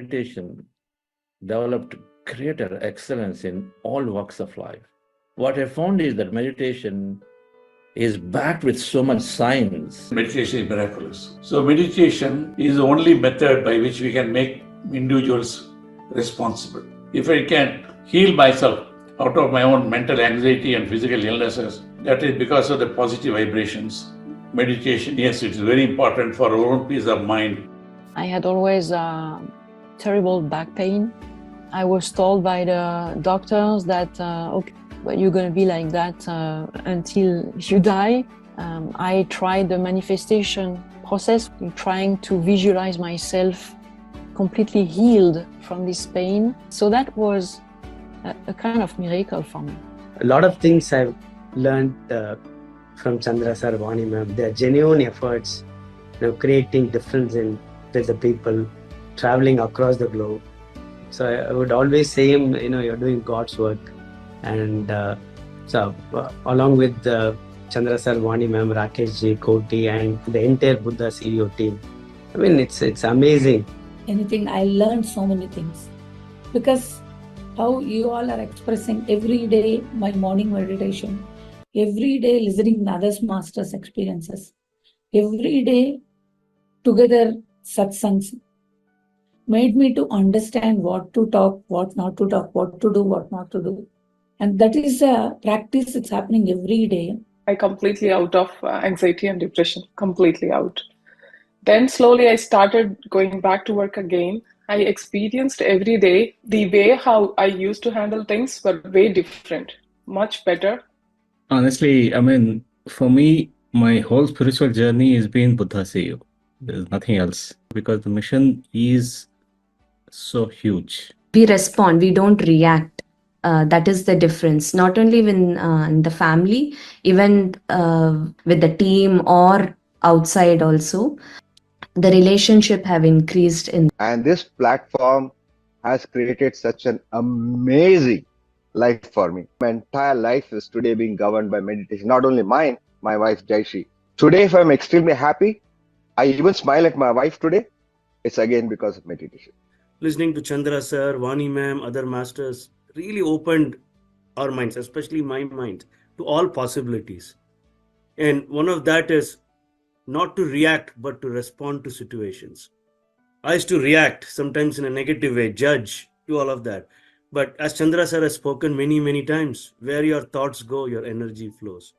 meditation developed greater excellence in all walks of life. What I found is that meditation is backed with so much science. Meditation is miraculous. So meditation is the only method by which we can make individuals responsible. If I can heal myself out of my own mental anxiety and physical illnesses, that is because of the positive vibrations. Meditation, yes, it is very important for our own peace of mind. I had always terrible back pain. I was told by the doctors that, okay, well, you're going to be like that until you die. I tried the manifestation process, trying to visualize myself completely healed from this pain. So that was a kind of miracle for me. A lot of things I've learned from Chandra sir, Vani ma'am, their genuine efforts, creating difference with the people, traveling across the globe. So I would always say, you're doing God's work. And along with Chandra sir, Vani ma'am, Rakesh ji, Koti, and the entire Buddha CEO team, I mean, it's amazing. Anything, I learned so many things. Because how you all are expressing every day my morning meditation, every day listening to others' masters' experiences, every day together satsangs, made me to understand what to talk, what not to talk, what to do, what not to do. And that is a practice that's happening every day. I completely out of anxiety and depression, completely out. Then slowly I started going back to work again. I experienced every day the way how I used to handle things were way different, much better. Honestly, I mean, for me, my whole spiritual journey has been Buddha CEO. There's nothing else because the mission is so huge. We respond, we don't react. That is the difference, not only in the family, even with the team or outside also. The relationship have increased in. And this platform has created such an amazing life for me. My entire life is today being governed by meditation. Not only mine, my wife Jaishi. Today, if I'm extremely happy, I even smile at my wife today, it's again because of meditation. Listening to Chandra sir, Vani ma'am, other masters really opened our minds, especially my mind, to all possibilities. And one of that is not to react, but to respond to situations. I used to react sometimes in a negative way, judge, do all of that. But as Chandra sir has spoken many, many times, where your thoughts go, your energy flows.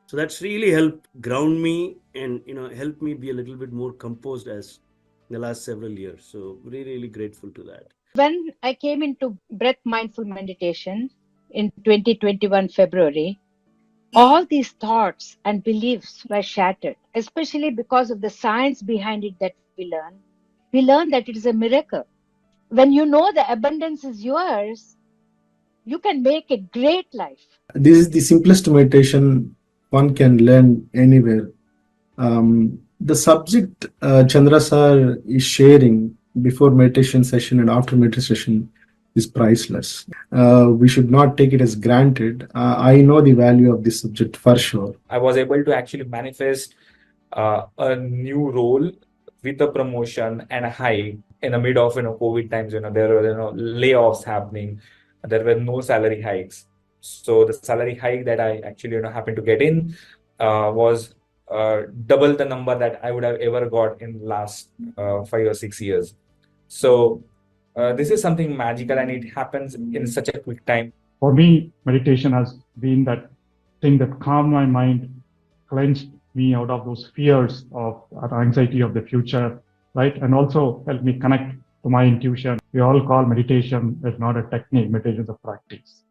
So that's really helped ground me and help me be a little bit more composed as in the last several years. So really, really grateful to that. When I came into breath mindful meditation in 2021 February, all these thoughts and beliefs were shattered, especially because of the science behind it that we learn. We learn that it is a miracle. When you know the abundance is yours, you can make a great life. This is the simplest meditation one can learn anywhere. The subject Chandra sir is sharing before meditation session and after meditation session is priceless. We should not take it as granted. I know the value of this subject for sure. I was able to actually manifest a new role with a promotion and a hike in the mid of COVID times. There were layoffs happening. There were no salary hikes. So the salary hike that I actually happened to get in was double the number that I would have ever got in the last 5 or 6 years. So this is something magical and it happens in such a quick time. For me, meditation has been that thing that calmed my mind, cleansed me out of those fears of anxiety of the future, right? And also helped me connect to my intuition. We all call meditation is not a technique, meditation is a practice.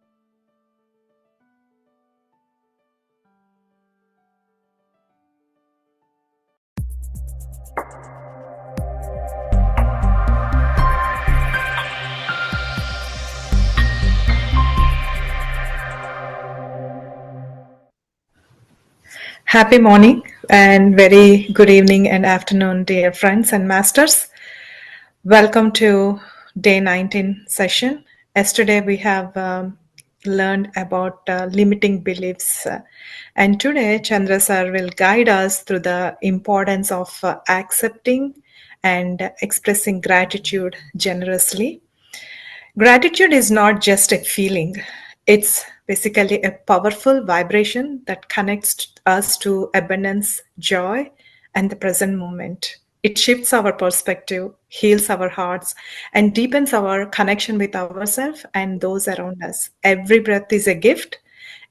Happy morning and very good evening and afternoon, dear friends and masters. Welcome to day 19 session. Yesterday we have learned about limiting beliefs and today Chandra sir will guide us through the importance of accepting and expressing gratitude generously. Gratitude is not just a feeling, it's basically a powerful vibration that connects us to abundance, joy, and the present moment. It shifts our perspective, heals our hearts, and deepens our connection with ourselves and those around us. Every breath is a gift,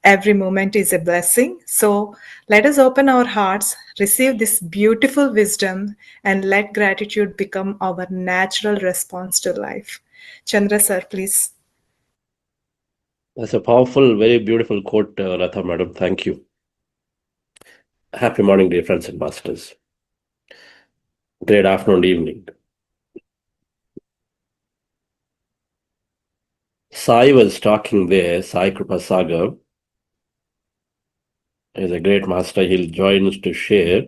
every moment is a blessing. So let us open our hearts, receive this beautiful wisdom, and let gratitude become our natural response to life. Chandra sir, please. That's a powerful, very beautiful quote, Ratha madam. Thank you. Happy morning, dear friends and masters. Great afternoon, evening. Sai was talking there. Sai Kripasagar is a great master. He'll join us to share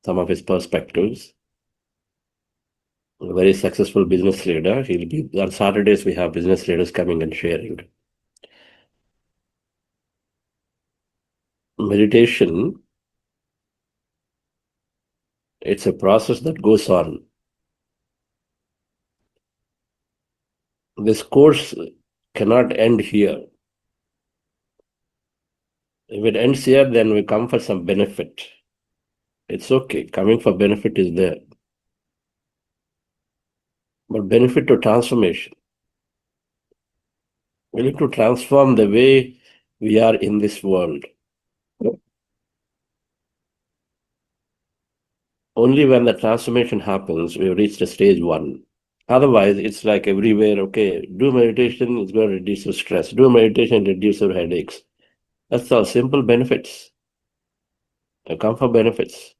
some of his perspectives. A very successful business leader. He'll be on Saturdays. We have business leaders coming and sharing. Meditation, it's a process that goes on. This course cannot end here. If it ends here, then we come for some benefit. It's okay. Coming for benefit is there. But benefit to transformation. We need to transform the way we are in this world. Only when the transformation happens, we reach the stage 1. Otherwise, it's like everywhere, okay, do meditation, it's going to reduce your stress. Do meditation, reduce your headaches. That's all, simple benefits. They come for benefits.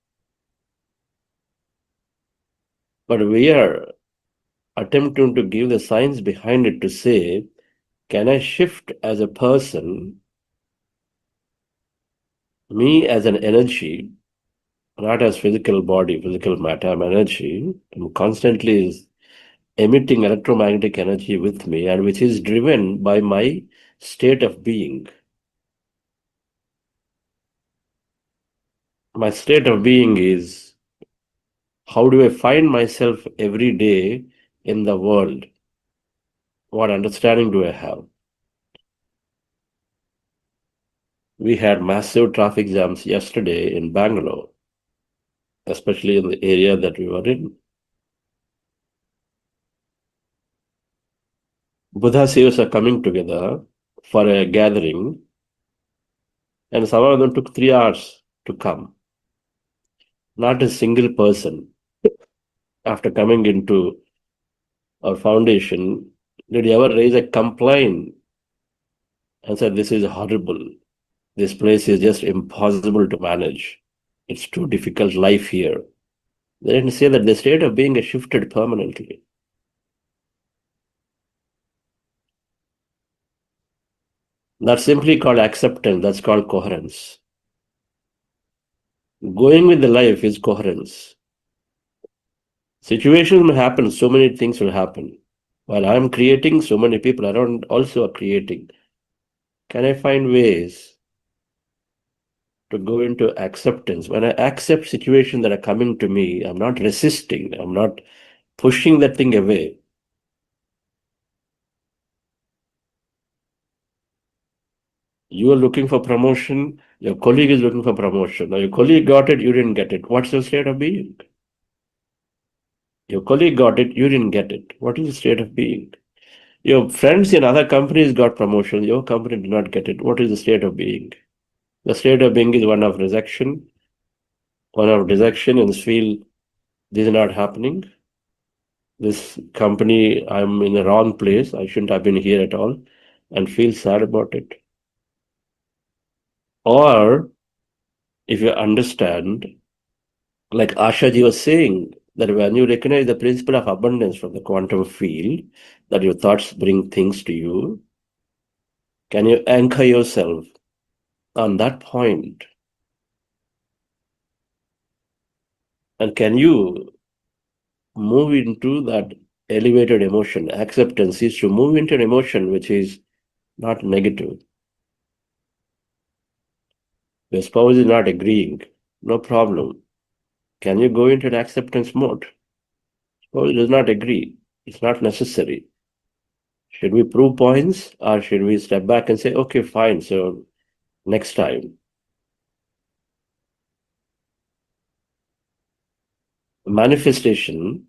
But we are attempting to give the science behind it to say, can I shift as a person, me as an energy, not as physical body, physical matter, I'm energy, I'm constantly emitting electromagnetic energy with me, and which is driven by my state of being. My state of being is, how do I find myself every day in the world? What understanding do I have? We had massive traffic jams yesterday in Bangalore, especially in the area that we were in. Buddha Sevas are coming together for a gathering, and some of them took 3 hours to come. Not a single person, after coming into our foundation, did you ever raise a complaint and said, this is horrible. This place is just impossible to manage. It's too difficult life here. They didn't say that the state of being is shifted permanently. That's simply called acceptance. That's called coherence. Going with the life is coherence. Situations will happen, so many things will happen. While I'm creating, so many people around also are creating. Can I find ways to go into acceptance? When I accept situations that are coming to me, I'm not resisting, I'm not pushing that thing away. You are looking for promotion, your colleague is looking for promotion. Now your colleague got it, you didn't get it. What's your state of being? Your colleague got it, you didn't get it. What is the state of being? Your friends in other companies got promotion, your company did not get it. What is the state of being? The state of being is one of rejection, and feel this is not happening. This company, I'm in the wrong place. I shouldn't have been here at all, and feel sad about it. Or if you understand, like Ashaji was saying, that when you recognize the principle of abundance from the quantum field, that your thoughts bring things to you, can you anchor yourself on that point? And can you move into that elevated emotion? Acceptance is to move into an emotion which is not negative. Your spouse is not agreeing, no problem. Can you go into an acceptance mode? Well, it does not agree. It's not necessary. Should we prove points, or should we step back and say, okay, fine, so next time? Manifestation,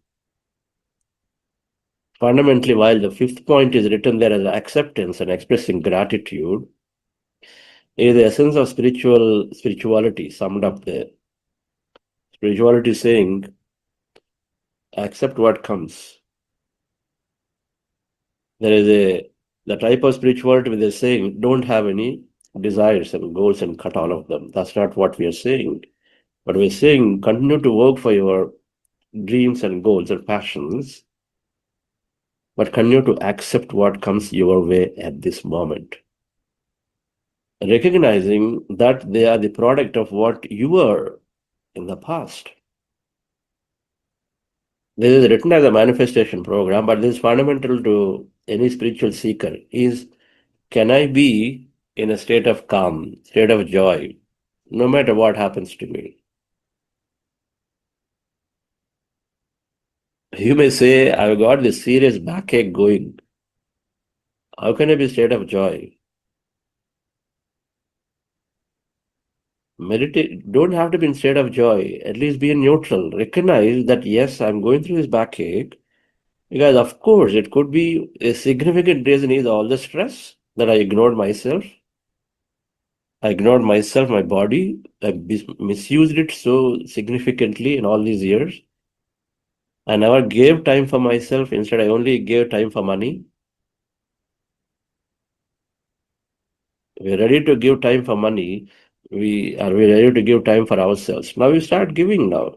fundamentally, while the fifth point is written there as acceptance and expressing gratitude, is the essence of spirituality summed up there. Spirituality saying, accept what comes. There is the type of spirituality where they're saying, don't have any desires and goals and cut all of them. That's not what we are saying. But we're saying, continue to work for your dreams and goals and passions, but continue to accept what comes your way at this moment. Recognizing that they are the product of what you were in the past. This is written as a manifestation program, but this is fundamental to any spiritual seeker is, can I be in a state of calm, state of joy, no matter what happens to me? You may say, I've got this serious backache going. How can I be in a state of joy? Meditate, don't have to be in state of joy, at least be in neutral. Recognize that yes, I'm going through this backache, because of course it could be a significant reason is all the stress that I ignored myself. I ignored myself, my body. I misused it so significantly in all these years. I never gave time for myself. Instead, I only gave time for money. We're ready to give time for money. We ready to give time for ourselves. Now we start giving now.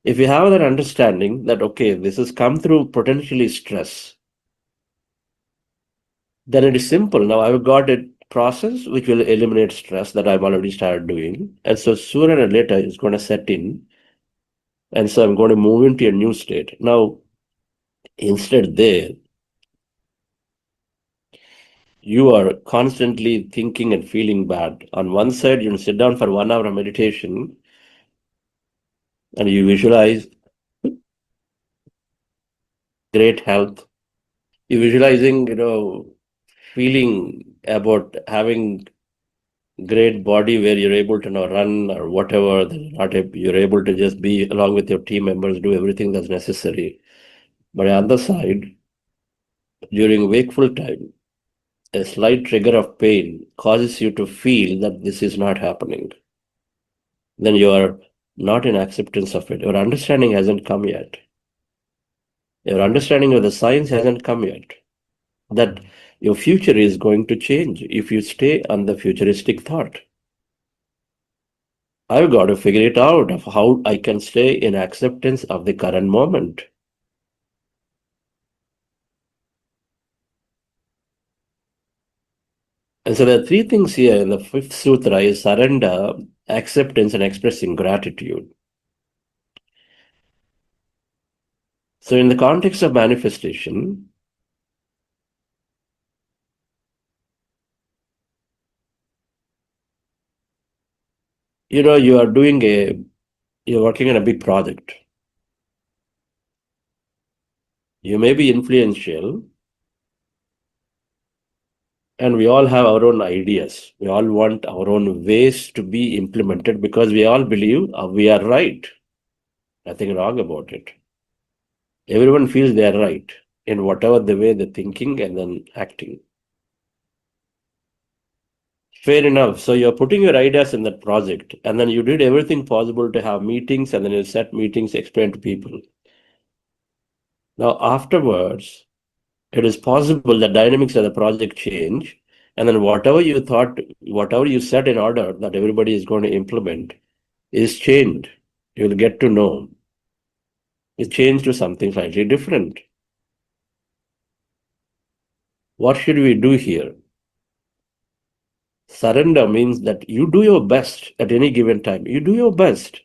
If you have that understanding that, okay, this has come through potentially stress, then it is simple. Now I've got a process which will eliminate stress that I've already started doing. And so sooner or later it's going to set in. And so I'm going to move into a new state. Now, instead there, you are constantly thinking and feeling bad. On one side, you sit down for 1 hour of meditation and you visualize great health. You're visualizing, feeling about having great body where you're able to run or whatever. You're able to just be along with your team members, do everything that's necessary. But on the other side, during wakeful time, a slight trigger of pain causes you to feel that this is not happening. Then you are not in acceptance of it. Your understanding hasn't come yet. Your understanding of the science hasn't come yet. That your future is going to change if you stay on the futuristic thought. I've got to figure it out of how I can stay in acceptance of the current moment. And so there are three things here in the fifth sutra is surrender, acceptance, and expressing gratitude. So in the context of manifestation, you're working on a big project. You may be influential, and we all have our own ideas. We all want our own ways to be implemented because we all believe we are right. Nothing wrong about it. Everyone feels they are right in whatever the way they're thinking and then acting. Fair enough. So you're putting your ideas in that project, and then you did everything possible to have meetings, and then you set meetings, explain to people. Now, afterwards, it is possible the dynamics of the project change, and then whatever you set in order that everybody is going to implement is changed. You'll get to know. It's changed to something slightly different. What should we do here? Surrender means that you do your best at any given time. You do your best.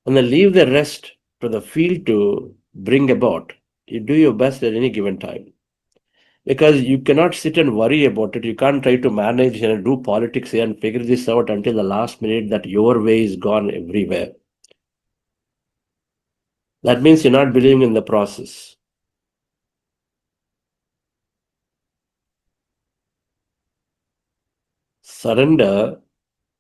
And then leave the rest to the field to bring about. You do your best at any given time. Because you cannot sit and worry about it. You can't try to manage and do politics here and figure this out until the last minute that your way is gone everywhere. That means you're not believing in the process. Surrender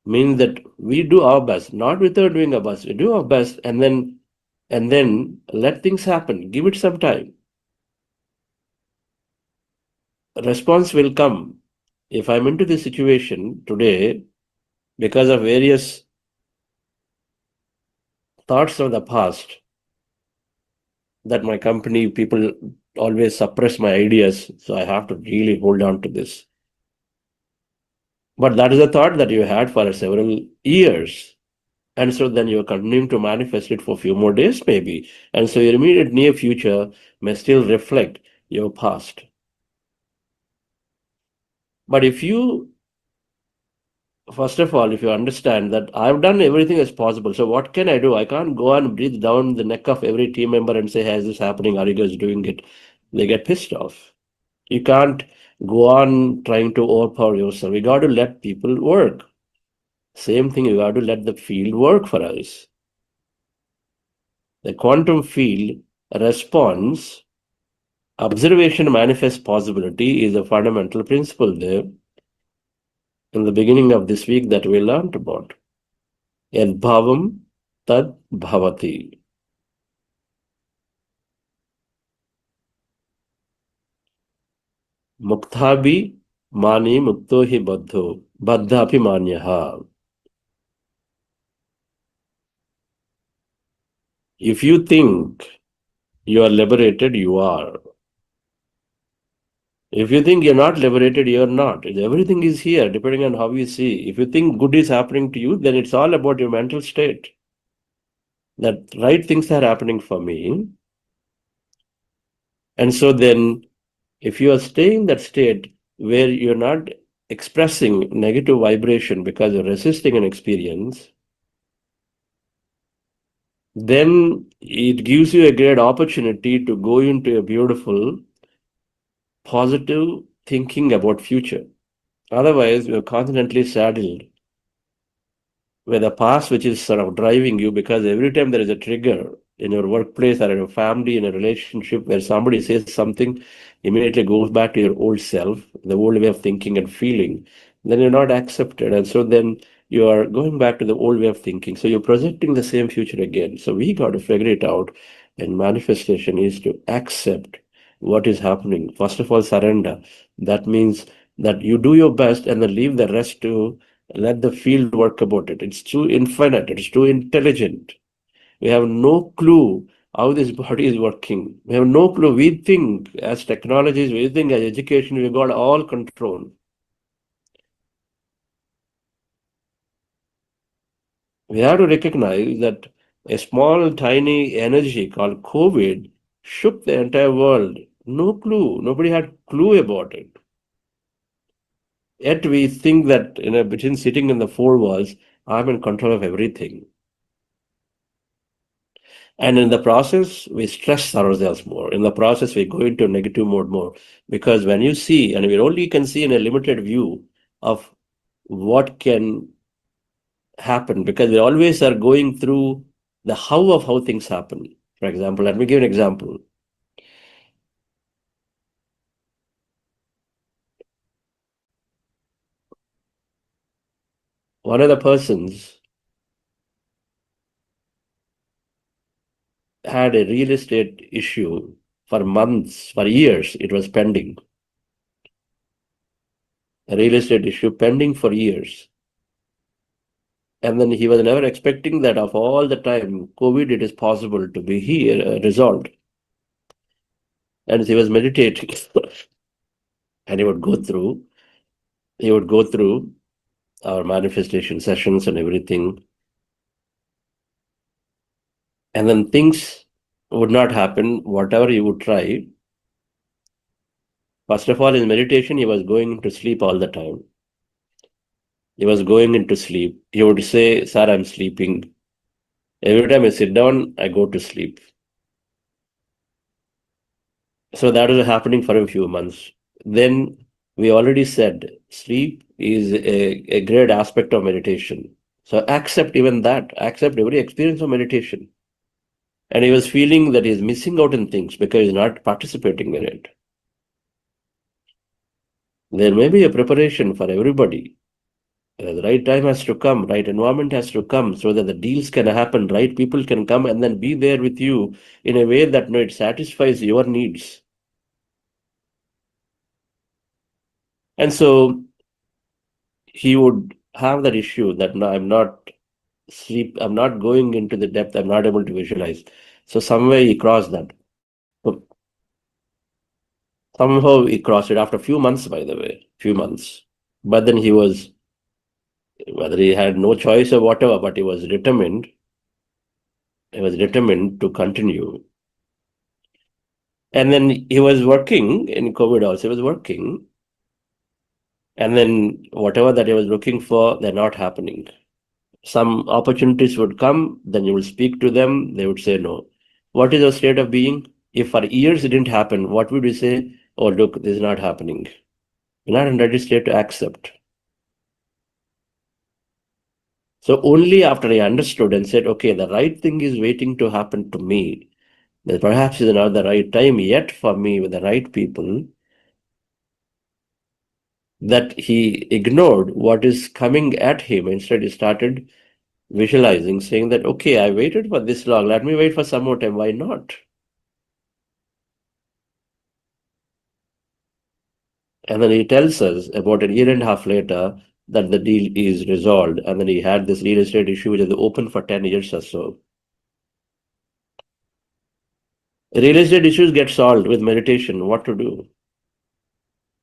means that we do our best, not without doing our best. We do our best and then let things happen. Give it some time. A response will come. If I'm into this situation today because of various thoughts of the past, that my company people always suppress my ideas, so I have to really hold on to this. But that is a thought that you had for several years. And so then you're continuing to manifest it for a few more days, maybe. And so your immediate near future may still reflect your past. But if you, first of all, if you understand that I've done everything as possible, so what can I do? I can't go and breathe down the neck of every team member and say, hey, is this happening? Are you guys doing it? They get pissed off. You can't go on trying to overpower yourself. You got to let people work. Same thing, you got to let the field work for us. The quantum field response, observation manifests possibility is a fundamental principle there in the beginning of this week that we learned about. Yad bhavam tad bhavati. Mukthabi mani mukto hi baddho. Baddha api manyaha. If you think you are liberated, you are. If you think you're not liberated, you're not. Everything is here, depending on how you see. If you think good is happening to you, then it's all about your mental state. That right things are happening for me. And so then, if you are staying in that state where you're not expressing negative vibration because you're resisting an experience, then it gives you a great opportunity to go into a beautiful, positive thinking about future. Otherwise, you're constantly saddled with a past which is sort of driving you, because every time there is a trigger in your workplace or in your family, in a relationship where somebody says something, immediately goes back to your old self, the old way of thinking and feeling, then you're not accepted. And so then you are going back to the old way of thinking. So you're projecting the same future again. So we got to figure it out. And manifestation is to accept what is happening. First of all, surrender. That means that you do your best and then leave the rest to let the field work about it. It's too infinite. It's too intelligent. We have no clue how this body is working. We have no clue. We think as technologies, we think as education, we've got all control. We have to recognize that a small, tiny energy called COVID shook the entire world. No clue. Nobody had clue about it. Yet we think that between sitting in the four walls, I'm in control of everything. And in the process, we stress ourselves more. In the process, we go into negative mode more. Because when you see, and we only can see in a limited view of what can happen, because we always are going through the how of how things happen. For example, let me give an example. One of the persons had a real estate issue for months, for years, it was pending. A real estate issue pending for years. And then he was never expecting that of all the time, COVID, it is possible to be here, resolved. And he was meditating. And he would go through our manifestation sessions and everything. And then things would not happen, whatever he would try. First of all, in meditation, he was going to sleep all the time. He was going into sleep. He would say, sir, I'm sleeping. Every time I sit down, I go to sleep. So that was happening for a few months. then we already said sleep is a great aspect of meditation. So accept even that, accept every experience of meditation. And he was feeling that he's missing out in things because he's not participating in it. There may be a preparation for everybody. The right time has to come, right environment has to come so that the deals can happen, right people can come and then be there with you in a way that it satisfies your needs. And so he would have that issue that no, I'm not going into the depth, I'm not able to visualize. So somewhere he crossed that. Somehow he crossed it after a few months, by the way, few months. But then he was, whether he had no choice or whatever, but he was determined. He was determined to continue. And then he was working in COVID also, he was working. And then whatever that he was looking for, they're not happening. Some opportunities would come, then you will speak to them, they would say no. What is our state of being? If for years it didn't happen, what would we say? Oh, look, this is not happening. We're not in ready state to accept. So only after I understood and said, okay, the right thing is waiting to happen to me, that perhaps is not the right time yet for me with the right people, that he ignored what is coming at him. Instead, he started visualizing, saying that, okay, I waited for this long, let me wait for some more time, why not? And then he tells us about a year and a half later that the deal is resolved, and then he had this real estate issue which is open for 10 years or so. Real estate issues get solved with meditation. What to do?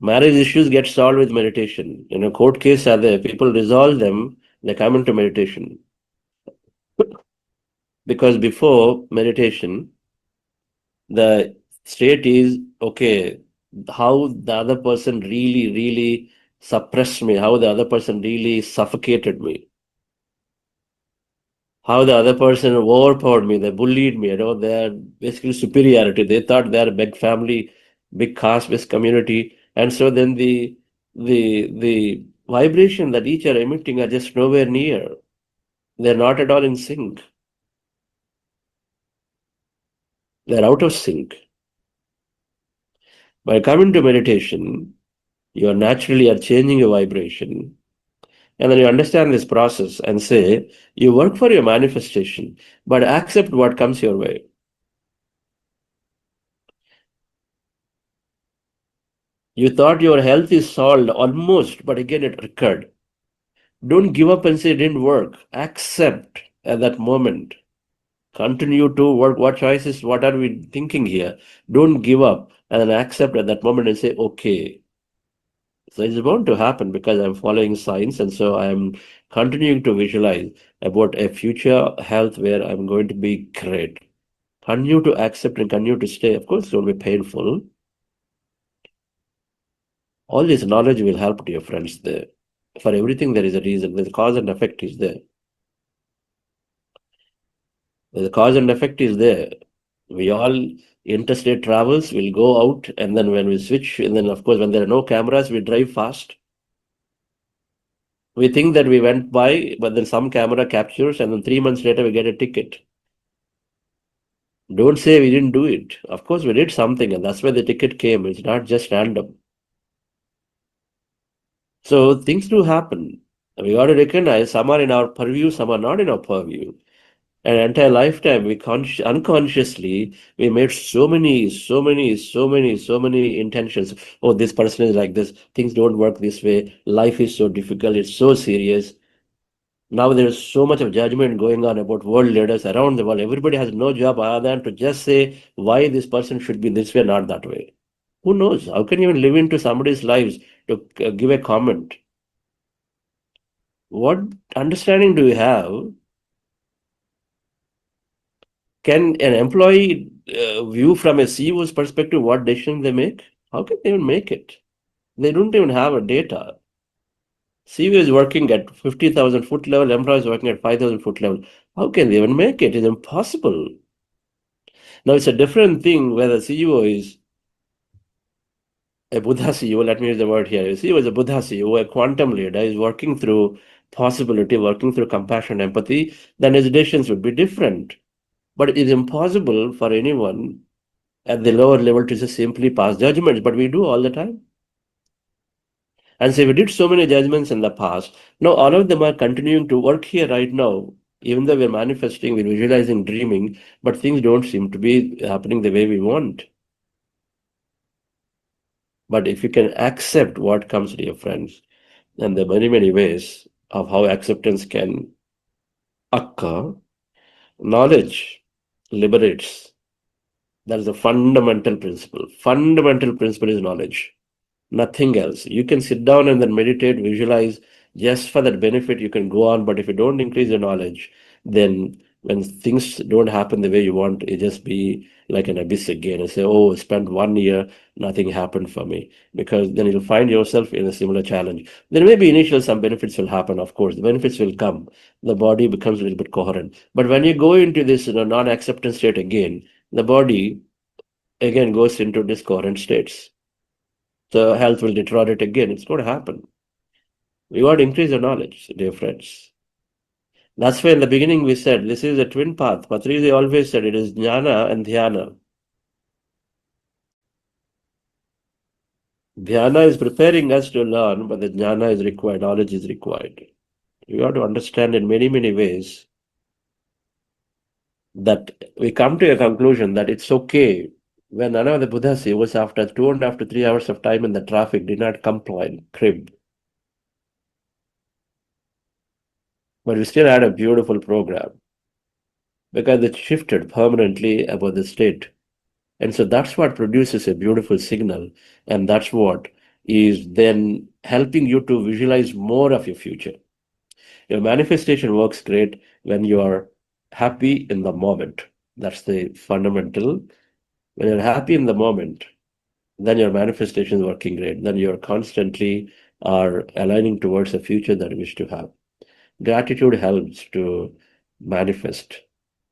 Marriage issues get solved with meditation. In a court case, are there, people resolve them, they come into meditation. Because before meditation, the state is, okay, how the other person really suppressed me, how the other person really suffocated me, how the other person overpowered me, they bullied me, they're basically superiority. They thought they're a big family, big caste-based community. And so then the vibration that each are emitting are just nowhere near. They're not at all in sync. They're out of sync. By coming to meditation, you are naturally changing your vibration. And then you understand this process and say, you work for your manifestation, but accept what comes your way. You thought your health is solved almost, but again it recurred. Don't give up and say it didn't work. Accept at that moment. Continue to work. What choices, what are we thinking here? Don't give up and then accept at that moment and say, okay. So it's bound to happen because I'm following science, and so I'm continuing to visualize about a future health where I'm going to be great. Continue to accept and continue to stay. Of course, it will be painful. All this knowledge will help to your friends there. For everything, there is a reason. The cause and effect is there. The cause and effect is there. We all interstate travels, we'll go out, and then when we switch, and then of course, when there are no cameras, we drive fast. We think that we went by, but then some camera captures, and then 3 months later, we get a ticket. Don't say we didn't do it. Of course, we did something, and that's where the ticket came. It's not just random. So things do happen. We got to recognize some are in our purview, some are not in our purview. An entire lifetime, we unconsciously, we made so many intentions. Oh, this person is like this. Things don't work this way. Life is so difficult. It's so serious. Now there's so much of judgment going on about world leaders around the world. Everybody has no job other than to just say why this person should be this way, not that way. Who knows? How can you even live into somebody's lives to give a comment? What understanding do you have? Can an employee view from a CEO's perspective what decisions they make? How can they even make it? They don't even have a data. CEO is working at 50,000 foot level, employees working at 5,000 foot level. How can they even make it? It's impossible. Now it's a different thing whether CEO is a Buddha CEO, let me use the word here. You see, he was a Buddha CEO, a quantum leader, is working through possibility, working through compassion, empathy, then his decisions would be different. But it is impossible for anyone at the lower level to just simply pass judgments, but we do all the time. And so we did so many judgments in the past. Now all of them are continuing to work here right now, even though we're manifesting, we're visualizing, dreaming, but things don't seem to be happening the way we want. But if you can accept what comes, dear friends, and there are many, many ways of how acceptance can occur, knowledge liberates. That is a fundamental principle. Fundamental principle is knowledge. Nothing else. You can sit down and then meditate, visualize just for that benefit. You can go on, but if you don't increase your knowledge, then when things don't happen the way you want, it just be like an abyss again and say, oh, I spent 1 year, nothing happened for me. Because then you'll find yourself in a similar challenge. There may be initial some benefits will happen, of course. The benefits will come. The body becomes a little bit coherent. But when you go into this non-acceptance state again, the body again goes into discordant states. The health will deteriorate again. It's going to happen. We want to increase your knowledge, dear friends. That's why in the beginning we said this is a twin path. Patrizi always said it is jnana and dhyana. Dhyana is preparing us to learn, but the jnana is required, knowledge is required. You have to understand in many, many ways that we come to a conclusion that it's okay. When none of the Buddhas was after 2.5 to 3 hours of time in the traffic, did not complain, crib. But we still had a beautiful program because it shifted permanently about the state. And so that's what produces a beautiful signal. And that's what is then helping you to visualize more of your future. Your manifestation works great when you are happy in the moment. That's the fundamental. When you're happy in the moment, then your manifestation is working great. Then you're constantly are aligning towards a future that you wish to have. Gratitude helps to manifest.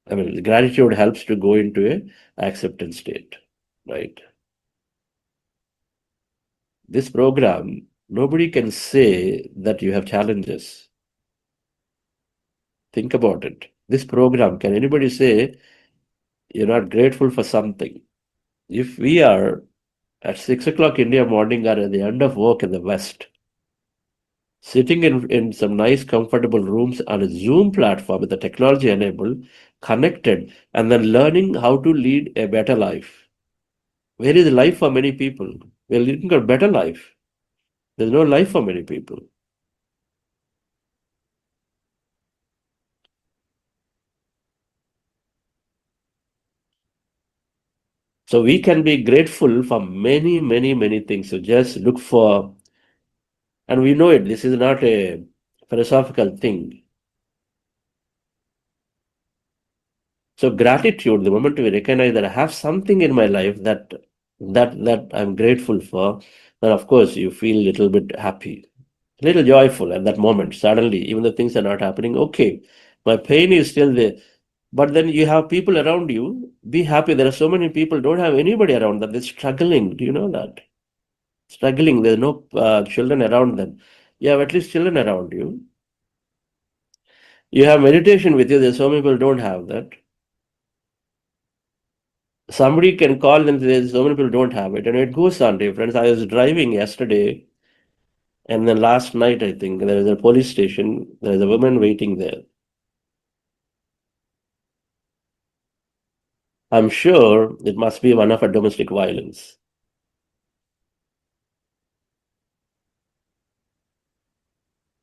I mean, gratitude helps to go into a acceptance state, right? This program, nobody can say that you have challenges. Think about it. This program, can anybody say you're not grateful for something? If we are at 6 o'clock India morning or at the end of work in the West, sitting in some nice comfortable rooms on a Zoom platform with the technology enabled, connected, and then learning how to lead a better life. Where is life for many people? We're leading a better life. There's no life for many people. So we can be grateful for many, many, many things. So just look for, and we know it, this is not a philosophical thing. So gratitude, the moment we recognize that I have something in my life that I'm grateful for, then of course you feel a little bit happy, a little joyful at that moment. Suddenly, even though things are not happening, okay, my pain is still there. But then you have people around you, be happy. There are so many people don't have anybody around them. They're struggling. Do you know that? Struggling. There's no children around them. You have at least children around you. You have meditation with you. There's so many people don't have that. Somebody can call them. There's so many people don't have it. And it goes on, dear friends. I was driving yesterday. And then last night, I think, there is a police station. There is a woman waiting there. I'm sure it must be one of a domestic violence.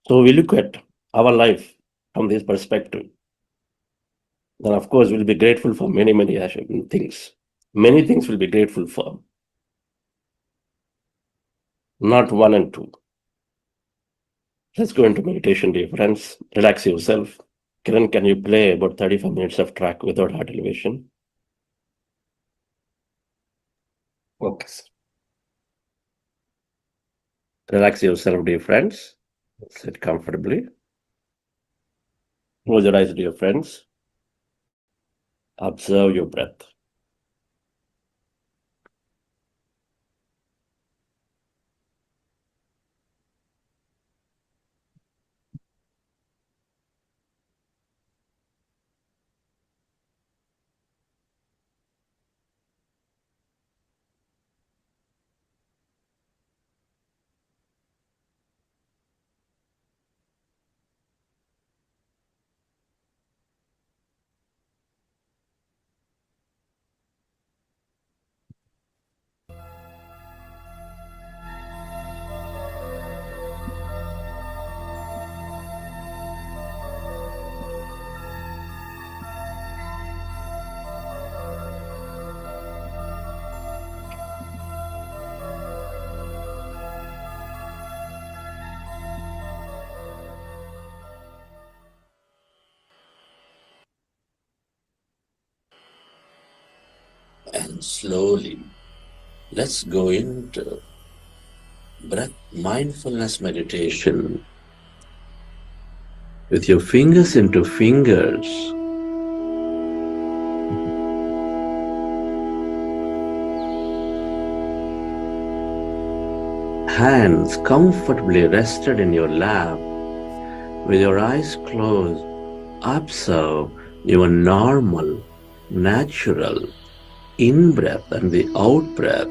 So we look at our life from this perspective. Then, of course, we'll be grateful for many, many things. Many things we'll be grateful for. Not one and two. Let's go into meditation, dear friends. Relax yourself. Kiran, can you play about 35 minutes of track without heart elevation? Okay. Relax yourself, dear friends. Sit comfortably. Close your eyes, dear friends. Observe your breath. And slowly, let's go into breath mindfulness meditation with your fingers into fingers. Hands comfortably rested in your lap. With your eyes closed, observe your normal, natural in-breath and the out-breath.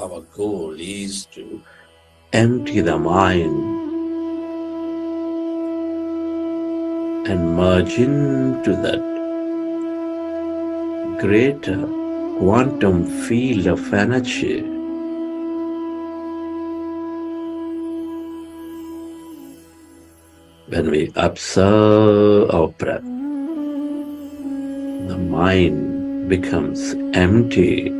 Our goal is to empty the mind and merge into that greater quantum field of energy. When we observe our breath, the mind becomes empty.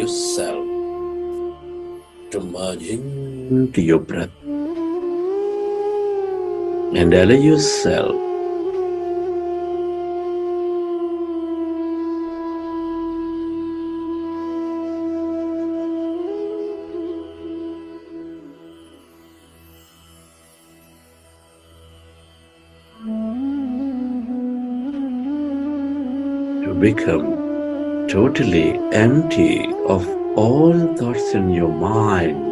yourself to merge into your breath and allow yourself to become totally empty of all thoughts in your mind.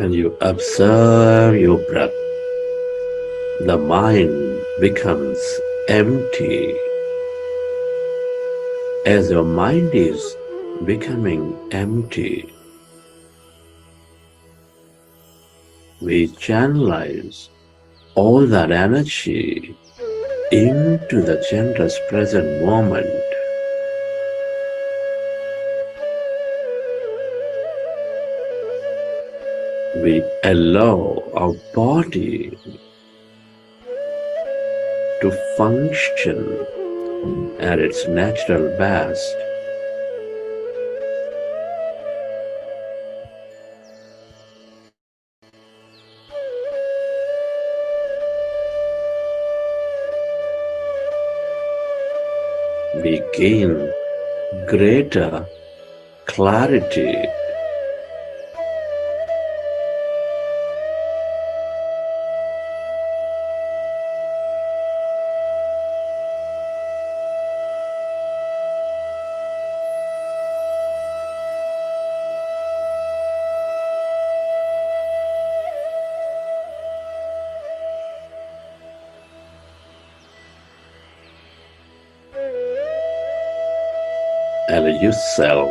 When you observe your breath, the mind becomes empty. As your mind is becoming empty, we channelize all that energy into the Chandra's present moment. We allow our body to function at its natural best. We gain greater clarity. Allow yourself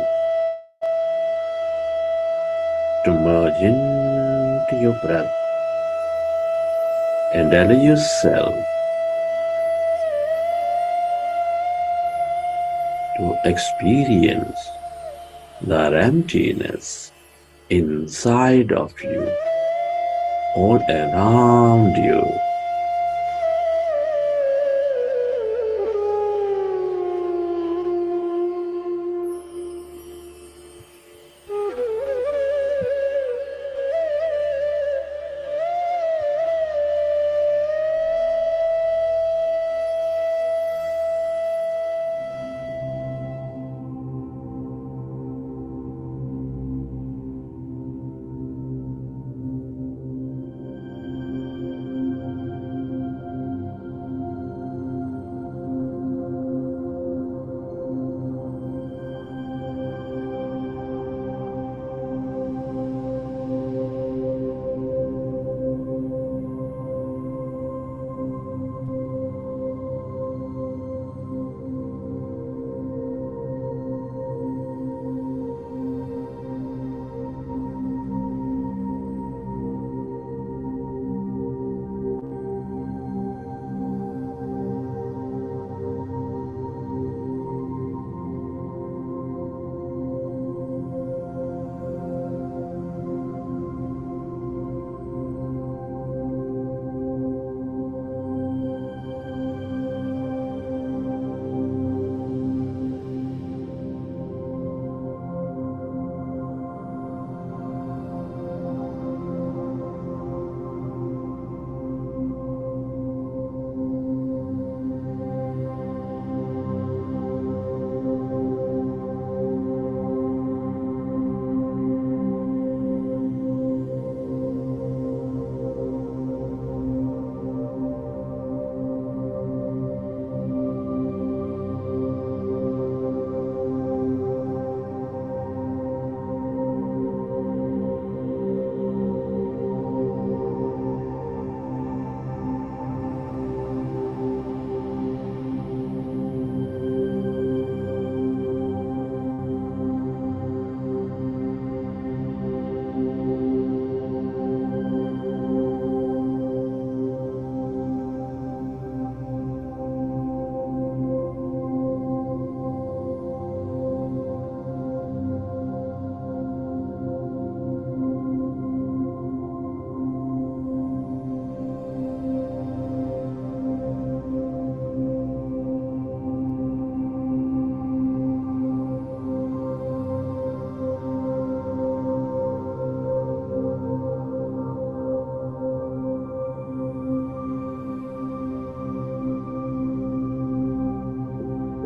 to merge into your breath and allow yourself to experience that emptiness inside of you, all around you.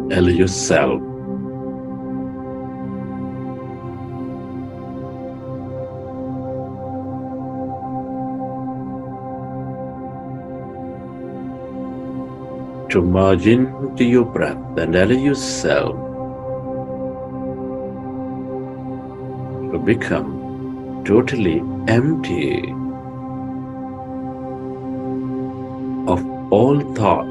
Allow yourself to merge into your breath and allow yourself to become totally empty of all thought.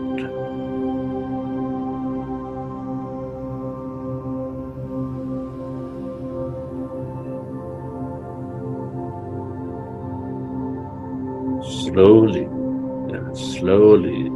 Slowly and slowly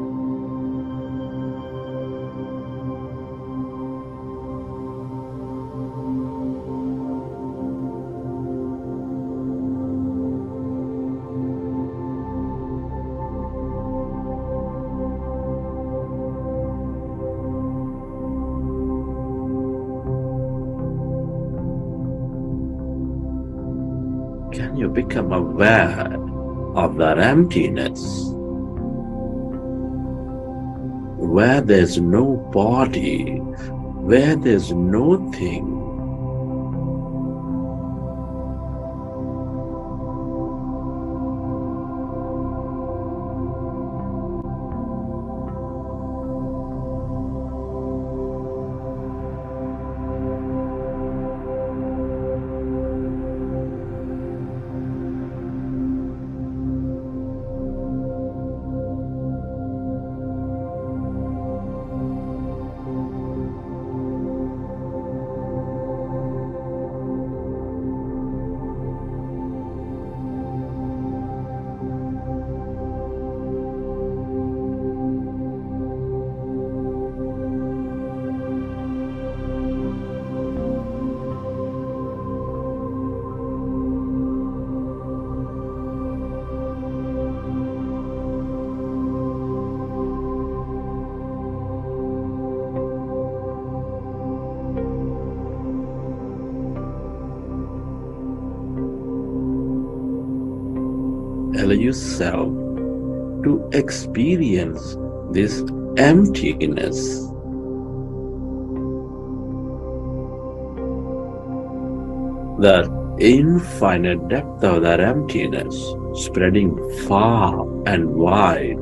can you become aware of that emptiness, where there's no body, where there's no thing. allow yourself to experience this emptiness. That infinite depth of that emptiness spreading far and wide.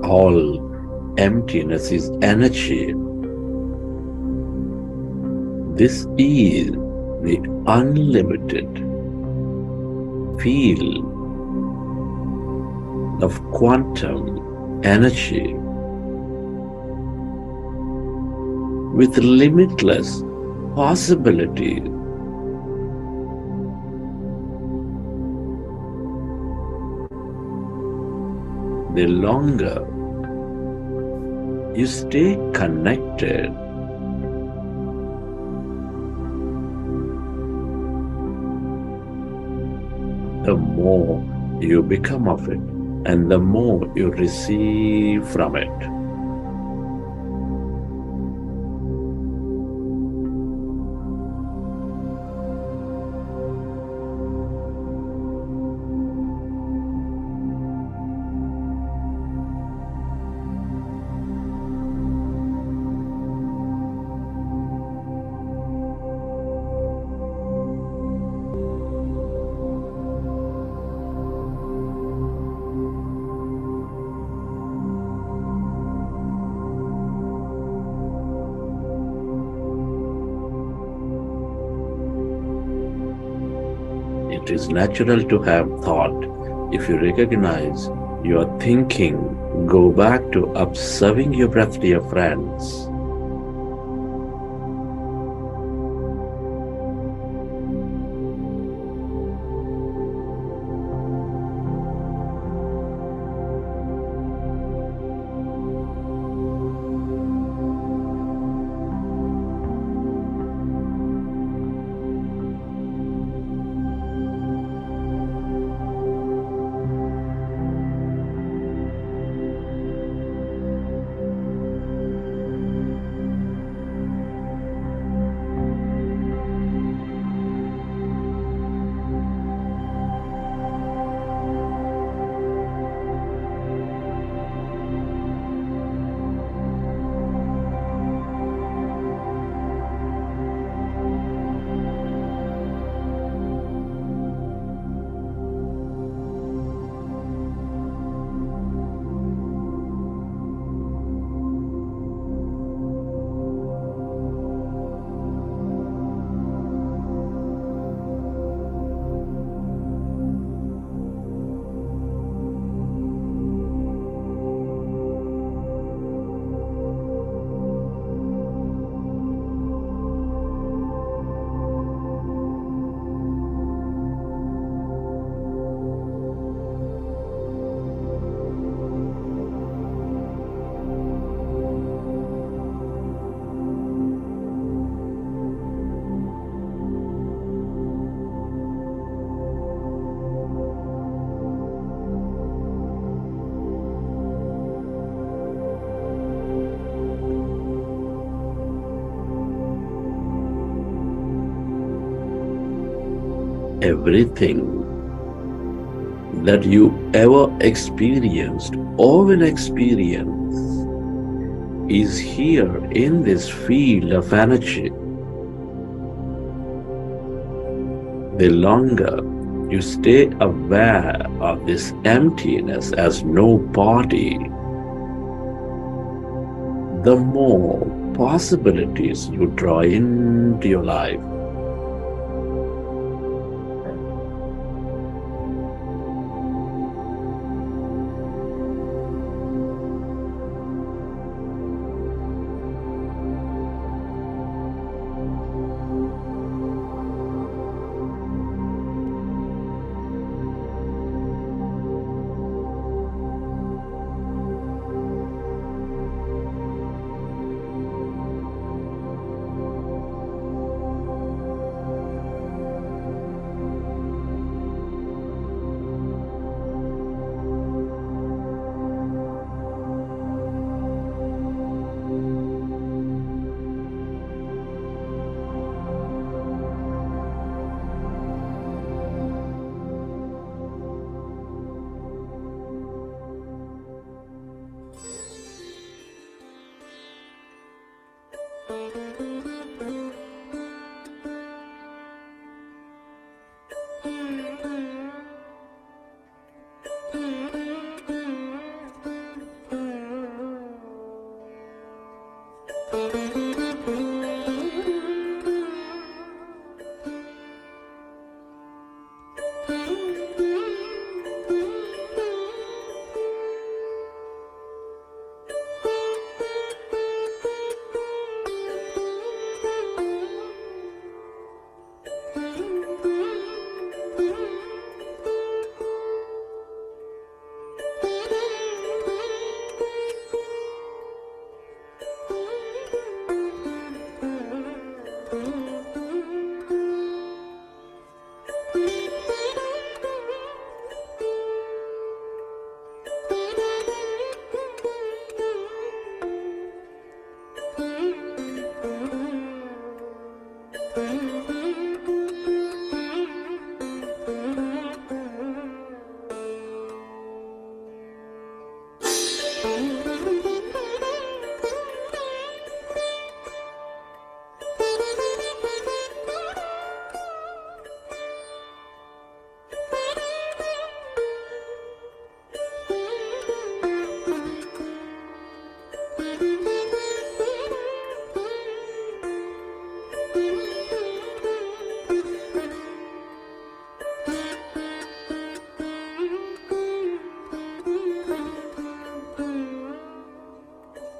All emptiness is energy. This is the unlimited field of quantum energy with limitless possibilities. The longer you stay connected, the more you become of it, and the more you receive from it. It is natural to have thought. If you recognize your thinking, go back to observing your breath, dear friends. everything that you ever experienced or will experience is here in this field of energy. The longer you stay aware of this emptiness as no body, the more possibilities you draw into your life.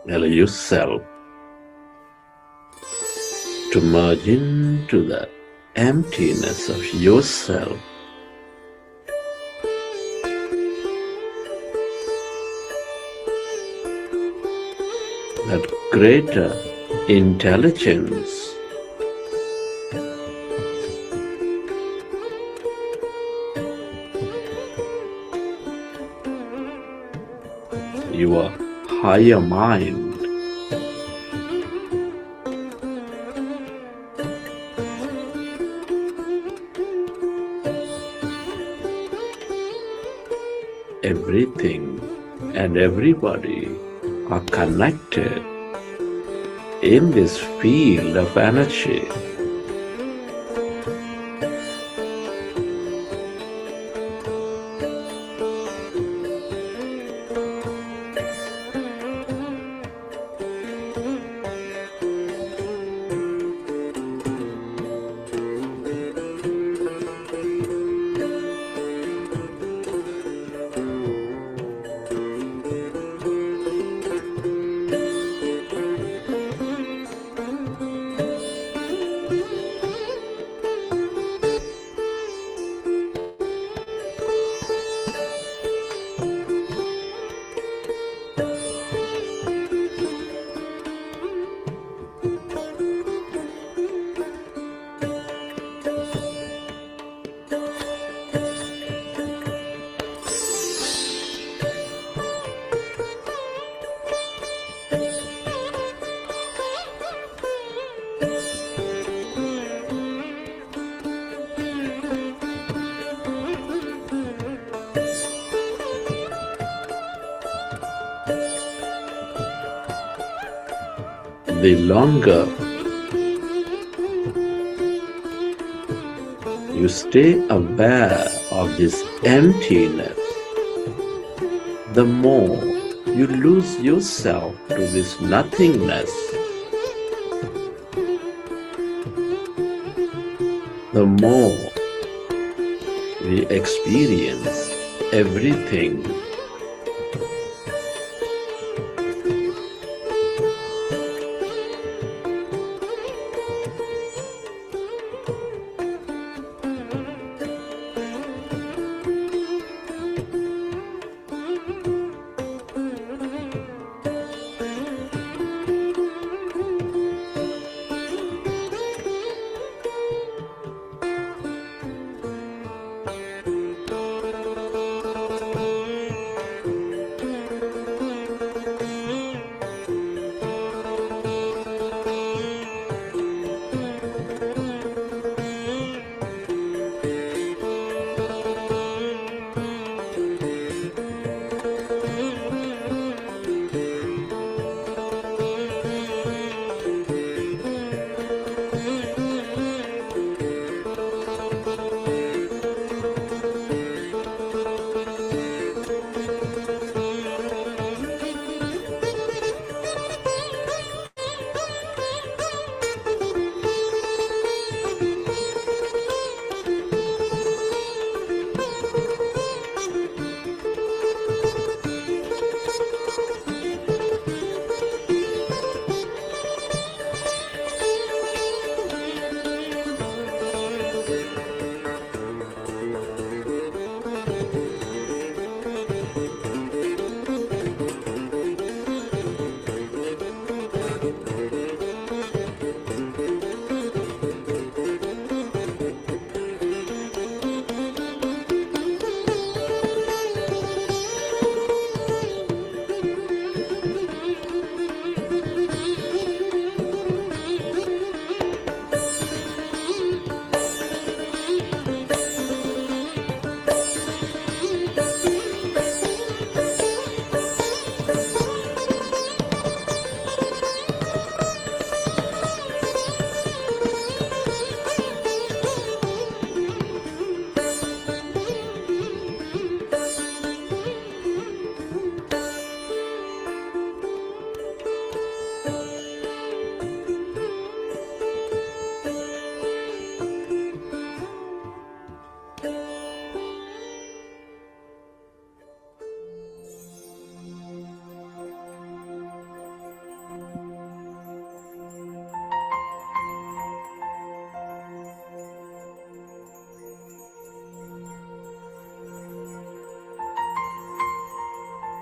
Allow yourself to merge into the emptiness of yourself. That greater intelligence your higher mind everything and everybody are connected in this field of energy. the longer you stay aware of this emptiness, the more you lose yourself to this nothingness. The more we experience everything.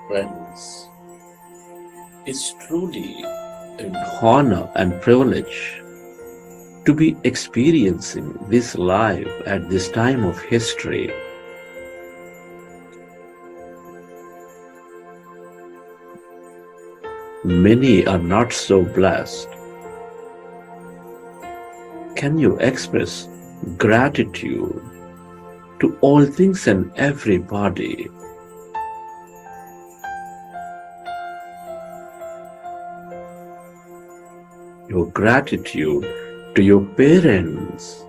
Friends, it's truly an honor and privilege to be experiencing this life at this time of history. Many are not so blessed. Can you express gratitude to all things and everybody? Your gratitude to your parents,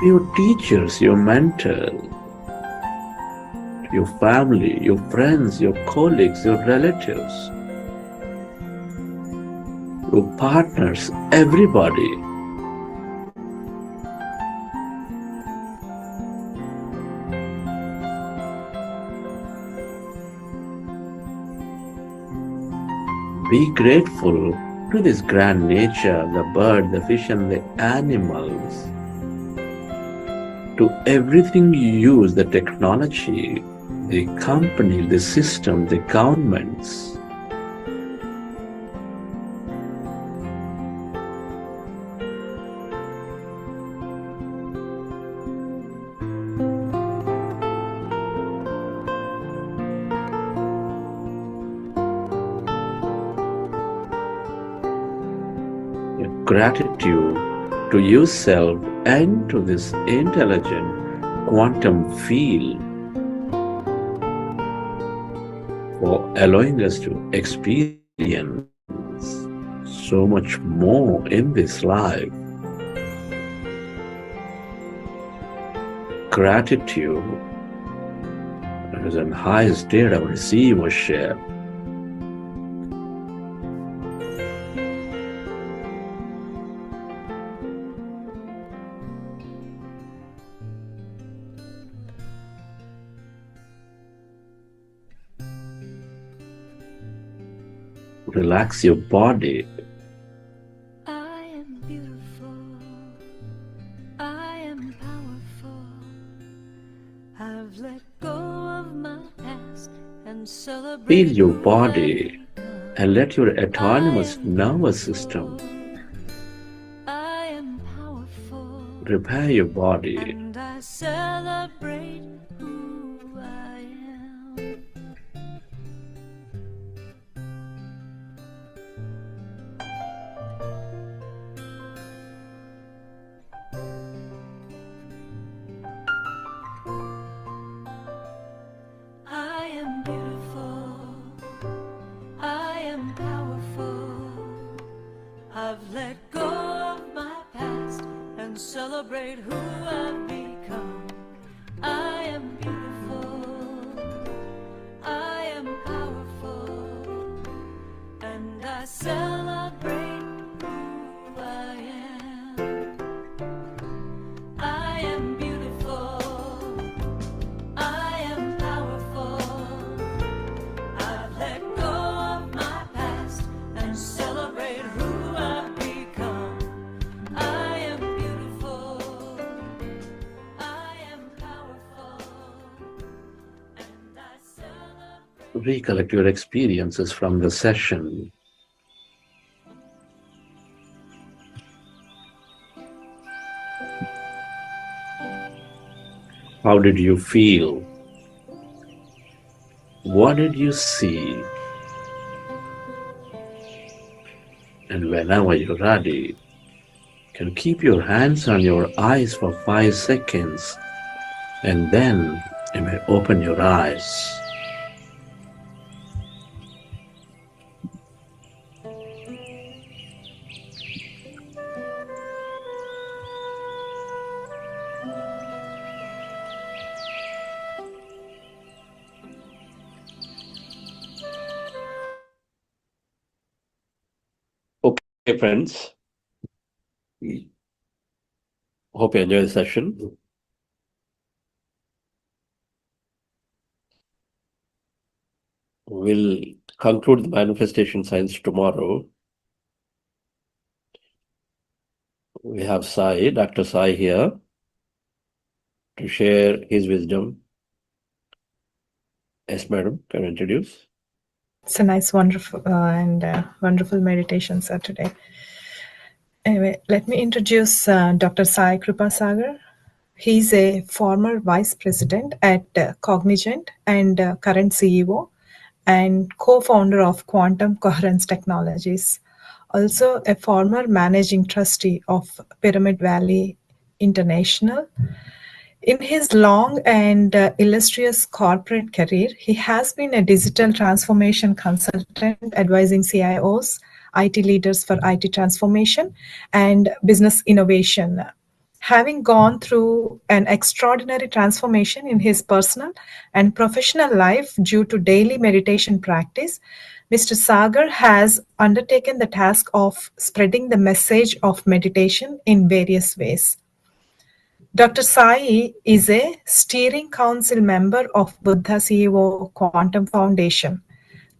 your teachers, your mentors, your family, your friends, your colleagues, your relatives, your partners, everybody. Be grateful to this grand nature, the bird, the fish and the animals, to everything you use, the technology, the company, the system, the governments. Gratitude to yourself and to this intelligent quantum field for allowing us to experience so much more in this life. Gratitude is an high state of receivership. Relax your body. I am beautiful. I am powerful. I've let go of my past and celebrate. Feel your body and let your autonomous nervous system I am powerful. repair your body. And I celebrate who I am. I am beautiful. I am powerful. I've let go of my past and celebrate who I've become. I am beautiful. I am powerful. And I celebrate who I am. I am beautiful. I am powerful. I've let go of my past and celebrate who I've become. I am beautiful. I am powerful. And I celebrate. Recollect your experiences from the session. How did you feel? What did you see? And whenever you're ready, you can keep your hands on your eyes for 5 seconds, and then you may open your eyes. Okay, friends. Hope you enjoy the session. We'll conclude the manifestation science tomorrow. We have Sai, Dr. Sai here to share his wisdom. Yes, madam, can you introduce? It's a nice, wonderful, wonderful meditation, sir, today. Anyway, let me introduce Dr. Sai Kripasagar. He's a former vice president at Cognizant and current CEO and co-founder of Quantum Coherence Technologies. Also a former managing trustee of Pyramid Valley International. In his long and illustrious corporate career, he has been a digital transformation consultant advising CIOs, IT leaders for IT transformation and business innovation. Having gone through an extraordinary transformation in his personal and professional life due to daily meditation practice, Mr. Sagar has undertaken the task of spreading the message of meditation in various ways. Dr. Sai is a steering council member of Buddha CEO Quantum Foundation.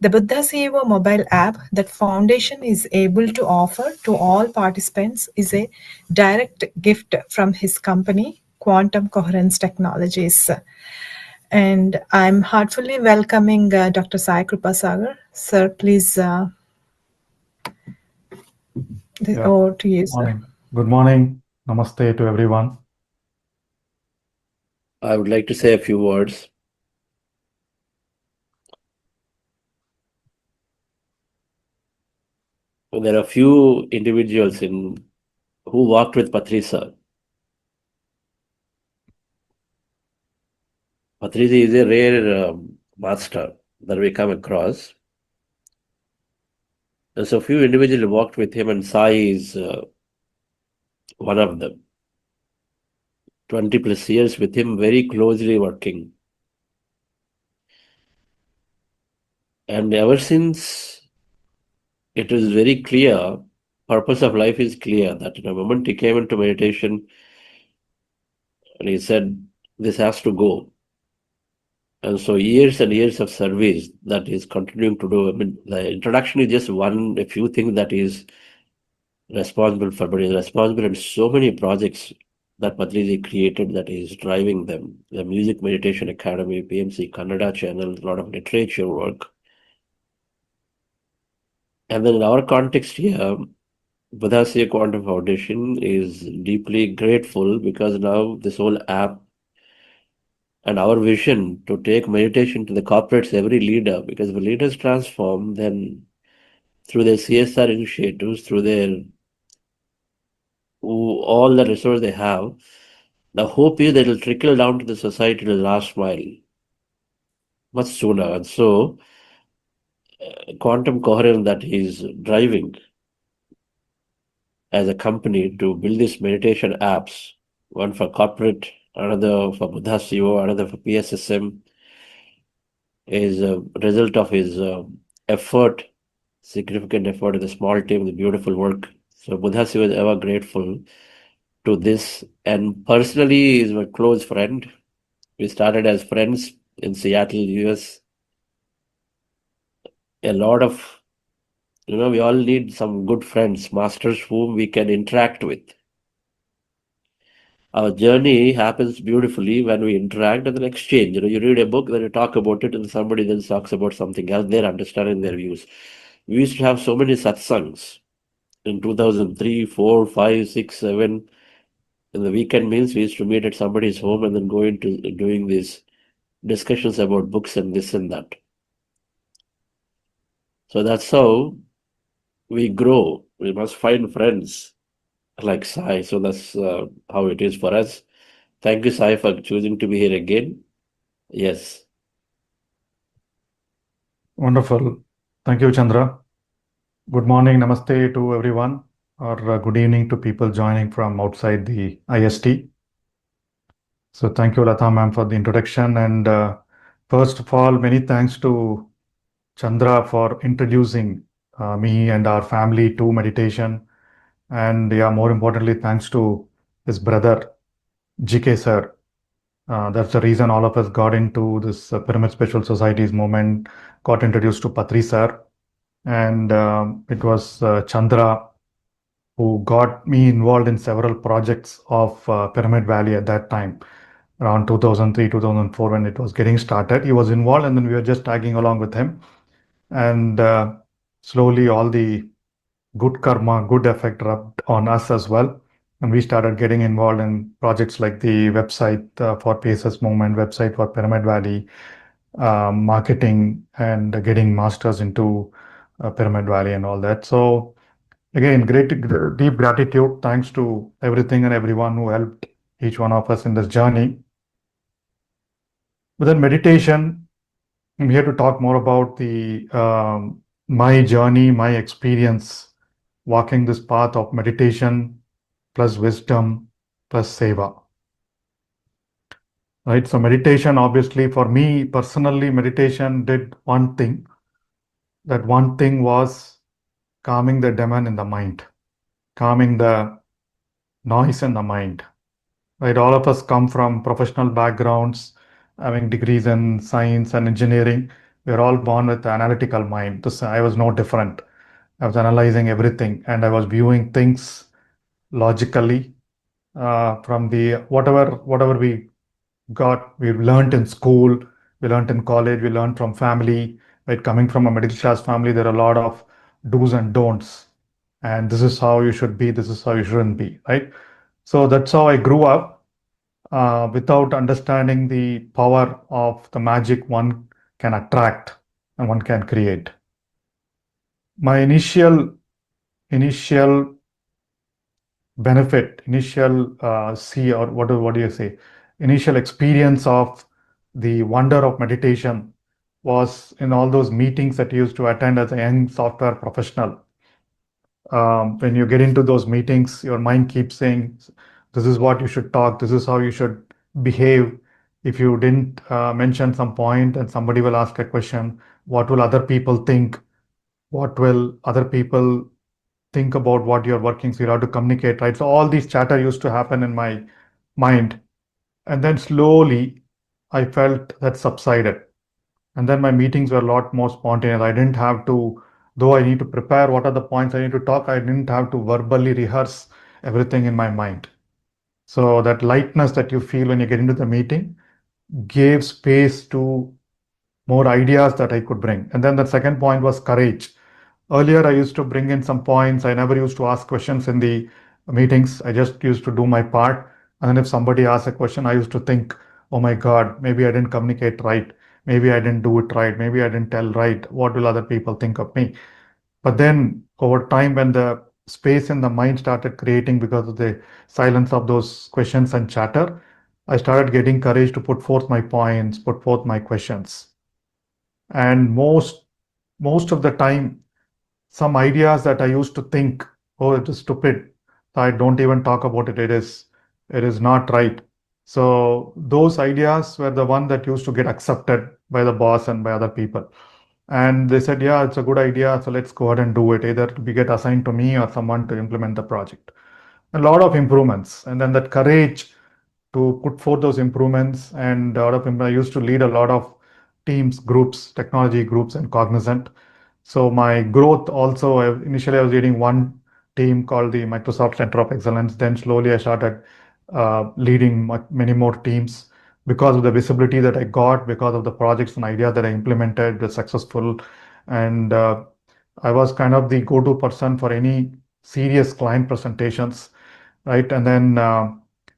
The Buddha CEO mobile app that Foundation is able to offer to all participants is a direct gift from his company, Quantum Coherence Technologies. And I'm heartfully welcoming Dr. Sai Kripasagar. Sir, please, over to you, sir. Morning. Good morning. Namaste to everyone. I would like to say a few words. There are few individuals who worked with Patrisa. Patrisa is a rare master that we come across. There's a few individuals who walked with him, and Sai is one of them. 20 plus years with him, very closely working. And ever since, it is very clear, purpose of life is clear, that in a moment he came into meditation and he said, this has to go. And so years and years of service that he's continuing to do. I mean, the introduction is just a few things that he's responsible for, but he's responsible in so many projects that Patriji created that is driving them. The Music Meditation Academy, PMC Kannada channel, a lot of literature work. And then in our context here, Buddhasiya Quantum Foundation is deeply grateful because now this whole app and our vision to take meditation to the corporates, every leader, because if leaders transform, then through their CSR initiatives, through their all the resources they have, the hope is that it will trickle down to the society to the last mile much sooner. And so, quantum coherence that he's driving as a company to build these meditation apps, one for corporate, another for Buddha CO, another for PSSM, is a result of his effort, significant effort of the small team, the beautiful work. So Buddha CO is ever grateful to this, and personally is my close friend. We started as friends in Seattle, US. A lot of, we all need some good friends, masters whom we can interact with. Our journey happens beautifully when we interact and then exchange. You read a book, then you talk about it, and somebody then talks about something else, their understanding, their views. We used to have so many satsangs in 2003, 4, 5, 6, 7. In the weekend means we used to meet at somebody's home and then go into doing these discussions about books and this and that. So that's how we grow. We must find friends like Sai. So that's how it is for us. Thank you, Sai, for choosing to be here again. Yes. Wonderful. Thank you, Chandra. Good morning, namaste to everyone, or good evening to people joining from outside the IST. So thank you, Lata ma'am, for the introduction. And first of all, many thanks to Chandra for introducing me and our family to meditation. And more importantly, thanks to his brother, GK sir. That's the reason all of us got into this Pyramid Spiritual Societies movement, got introduced to Patri sir. And it was Chandra who got me involved in several projects of Pyramid Valley at that time, around 2003, 2004, when it was getting started. He was involved, and then we were just tagging along with him. And slowly all the good karma, good effect rubbed on us as well. And we started getting involved in projects like the website for PSS Movement, website for Pyramid Valley, marketing, and getting masters into Pyramid Valley and all that. So again, deep gratitude. Thanks to everything and everyone who helped each one of us in this journey. Within meditation, I'm here to talk more about the my journey, my experience walking this path of meditation plus wisdom plus seva. Right. So meditation, obviously, for me personally, meditation did one thing. That one thing was calming the demon in the mind, calming the noise in the mind. Right. All of us come from professional backgrounds, having degrees in science and engineering. We're all born with an analytical mind. I was no different. I was analyzing everything and I was viewing things logically from the whatever we learned in school, we learned in college, we learned from family. Right, coming from a middle class family, there are a lot of do's and don'ts, and this is how you should be, this is how you shouldn't be. Right, so that's how I grew up without understanding the power of the magic one can attract and one can create. My initial benefit, initial initial experience of the wonder of meditation was in all those meetings that you used to attend as a young software professional. When you get into those meetings, your mind keeps saying, this is what you should talk, this is how you should behave. If you didn't mention some point and somebody will ask a question, what will other people think? What will other people think about what you're working? So you have to communicate, right? So all these chatter used to happen in my mind. And then slowly I felt that subsided. And then my meetings were a lot more spontaneous. I didn't have to, though I need to prepare what are the points I need to talk, I didn't have to verbally rehearse everything in my mind. So that lightness that you feel when you get into the meeting gave space to more ideas that I could bring. And then the second point was courage. Earlier, I used to bring in some points. I never used to ask questions in the meetings. I just used to do my part. And then if somebody asked a question, I used to think, oh my God, maybe I didn't communicate right. Maybe I didn't do it right. Maybe I didn't tell right. What will other people think of me? But then over time, when the space in the mind started creating because of the silence of those questions and chatter, I started getting courage to put forth my points, put forth my questions. And most of the time, some ideas that I used to think, oh, it is stupid. I don't even talk about it. It is not right. So those ideas were the one that used to get accepted by the boss and by other people. And they said, yeah, it's a good idea. So let's go ahead and do it. Either we get assigned to me or someone to implement the project. A lot of improvements. And then that courage to put forth those improvements, and I used to lead a lot of teams, groups, technology groups, and Cognizant. So my growth also, initially I was leading one team called the Microsoft Center of Excellence. Then slowly I started leading many more teams because of the visibility that I got, because of the projects and ideas that I implemented, were successful. And I was kind of the go-to person for any serious client presentations, right? And then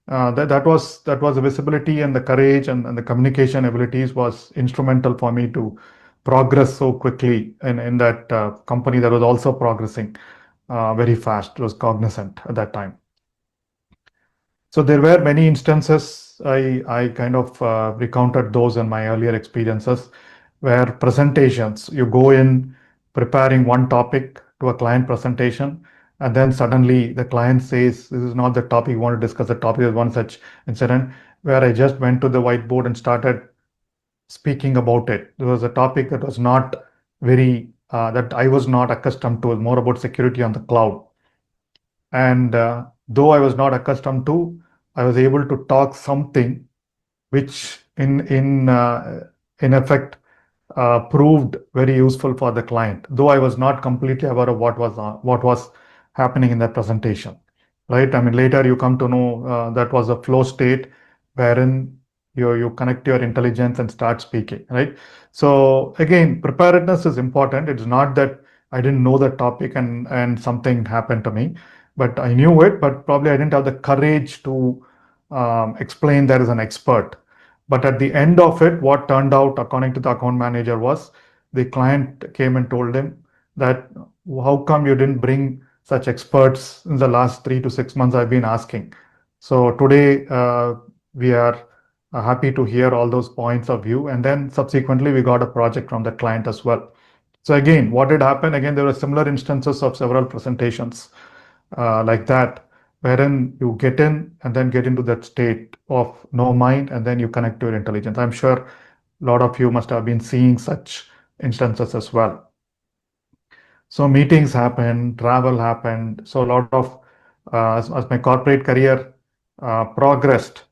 that was the visibility and the courage and the communication abilities was instrumental for me to progress so quickly in that company that was also progressing very fast. It was Cognizant at that time. So there were many instances. I kind of recounted those in my earlier experiences where presentations, you go in preparing one topic to a client presentation, and then suddenly the client says, this is not the topic you want to discuss. The topic is one such incident where I just went to the whiteboard and started speaking about it. There was a topic that was not very, that I was not accustomed to, it was more about security on the cloud. And though I was not accustomed to, I was able to talk something which in effect proved very useful for the client, though I was not completely aware of what was happening in that presentation, right? I mean, later you come to know that was a flow state wherein you connect your intelligence and start speaking, right? So again, preparedness is important. It's not that I didn't know the topic and something happened to me, but I knew it, but probably I didn't have the courage to explain that as an expert. But at the end of it, what turned out, according to the account manager, was the client came and told him that, how come you didn't bring such experts in the last 3 to 6 months I've been asking. So today we are happy to hear all those points of view. And then subsequently, we got a project from the client as well. So again, what did happen? Again, there were similar instances of several presentations like that, wherein you get in and then get into that state of no mind, and then you connect to your intelligence. I'm sure a lot of you must have been seeing such instances as well. So meetings happened, travel happened. So a lot of, as my corporate career progressed,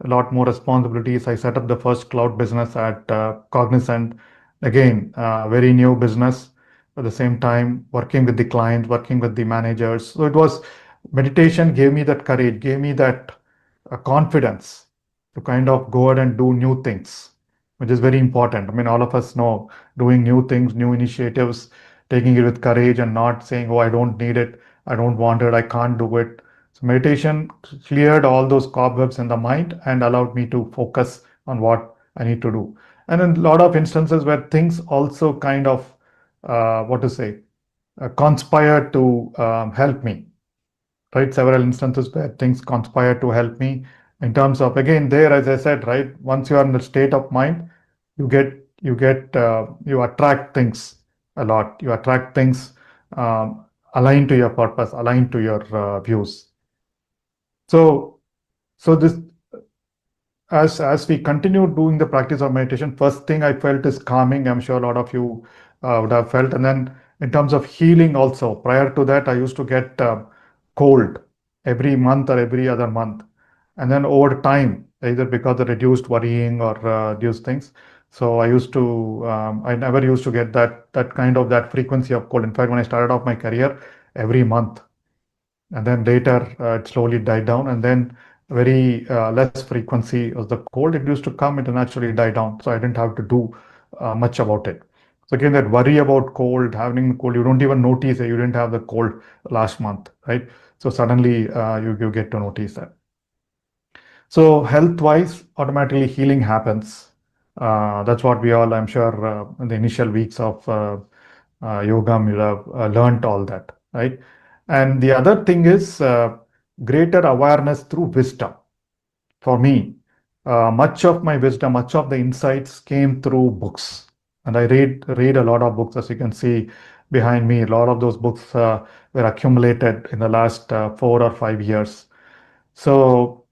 a lot more responsibilities. I set up the first cloud business at Cognizant. Again, very new business. At the same time, working with the client, working with the managers. So it was, meditation gave me that courage, gave me that confidence to kind of go ahead and do new things, which is very important. I mean, all of us know doing new things, new initiatives, taking it with courage and not saying, oh, I don't need it, I don't want it, I can't do it. So meditation cleared all those cobwebs in the mind and allowed me to focus on what I need to do. And in a lot of instances where things also kind of, conspire to help me, right? Several instances where things conspire to help me in terms of, again, there, as I said, right, once you are in the state of mind, you get you attract things a lot. You attract things aligned to your purpose, aligned to your views. So this, as we continue doing the practice of meditation, first thing I felt is calming. I'm sure a lot of you would have felt. And then in terms of healing also, prior to that, I used to get cold every month or every other month. And then over time, either because of reduced worrying or these things, so I never used to get that frequency of cold. In fact, when I started off my career, every month, and then later it slowly died down, and then very less frequency of the cold. It used to come, it naturally died down, so I didn't have to do much about it. So again, that worry about cold, having cold, you don't even notice that you didn't have the cold last month, right? So suddenly you get to notice that. So health-wise, automatically healing happens. That's what we all, I'm sure, in the initial weeks of Yogam, you have learned all that, right? And the other thing is greater awareness through wisdom. For me, much of my wisdom, much of the insights came through books. And I read a lot of books, as you can see behind me. A lot of those books were accumulated in the last 4 or 5 years. So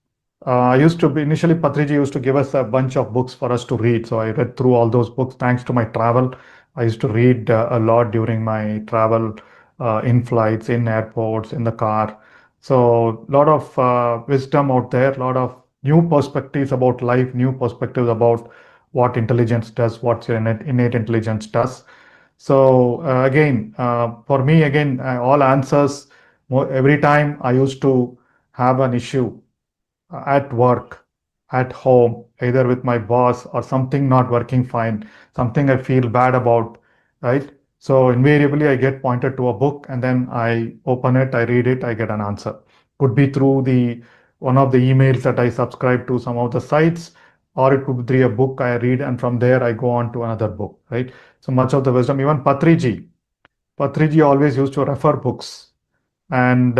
I used to be, initially Patriji used to give us a bunch of books for us to read. So I read through all those books thanks to my travel. I used to read a lot during my travel, in flights, in airports, in the car. So a lot of wisdom out there, a lot of new perspectives about life, new perspectives about what intelligence does, what your innate intelligence does. So again, for me, again, all answers, every time I used to have an issue at work, at home, either with my boss or something not working fine, something I feel bad about, right? So invariably I get pointed to a book, and then I open it, I read it, I get an answer. Could be through one of the emails that I subscribe to some of the sites, or it could be through a book I read, and from there I go on to another book, right? So much of the wisdom, even Patriji always used to refer books. And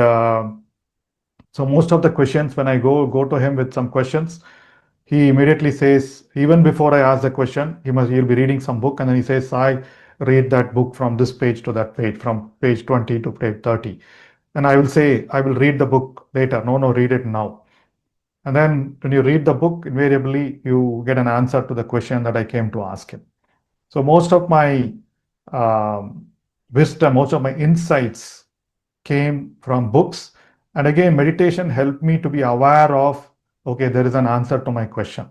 so most of the questions, when I go to him with some questions, he immediately says, even before I ask the question, he'll be reading some book, and then he says, I read that book from this page to that page, from page 20 to page 30. And I will say, I will read the book later. No, read it now. And then when you read the book, invariably you get an answer to the question that I came to ask him. So most of my wisdom, most of my insights came from books. And again, meditation helped me to be aware of, okay, there is an answer to my question.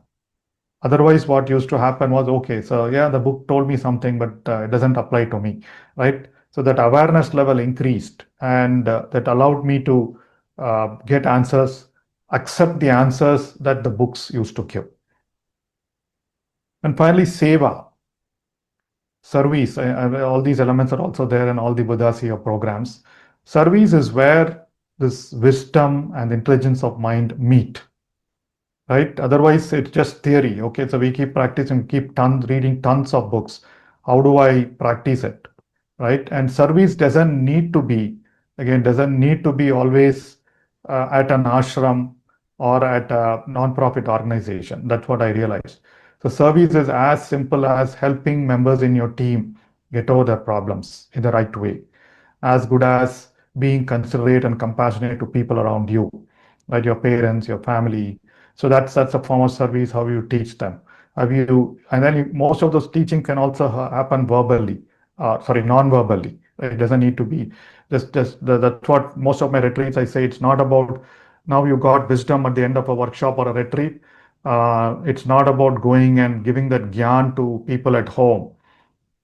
Otherwise, what used to happen was, okay, so yeah, the book told me something, but it doesn't apply to me, right? So that awareness level increased, and that allowed me to get answers, accept the answers that the books used to give. And finally, seva, service. All these elements are also there in all the Buddhasiya programs. Service is where this wisdom and intelligence of mind meet, right? Otherwise, it's just theory. Okay, so we keep practicing, reading tons of books. How do I practice it, right? And service doesn't need to be always at an ashram or at a non-profit organization. That's what I realized. So service is as simple as helping members in your team get over their problems in the right way, as good as being considerate and compassionate to people around you, like your parents, your family. So that's a form of service, how you teach them. And then most of those teaching can also happen verbally, non-verbally. It doesn't need to be that's what most of my retreats I say. It's not about now you got wisdom at the end of a workshop or a retreat. It's not about going and giving that gyan to people at home.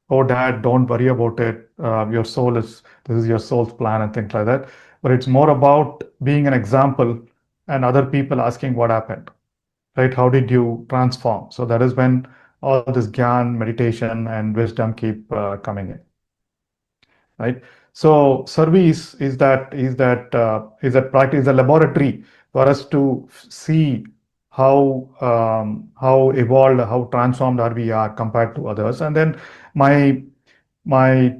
Oh, dad, don't worry about it. This is your soul's plan and things like that. But it's more about being an example and other people asking what happened, right? How did you transform? So that is when all this gyan, meditation, and wisdom keep coming in, right? So service is that practice, is a laboratory for us to see how evolved, how transformed we are compared to others. And then my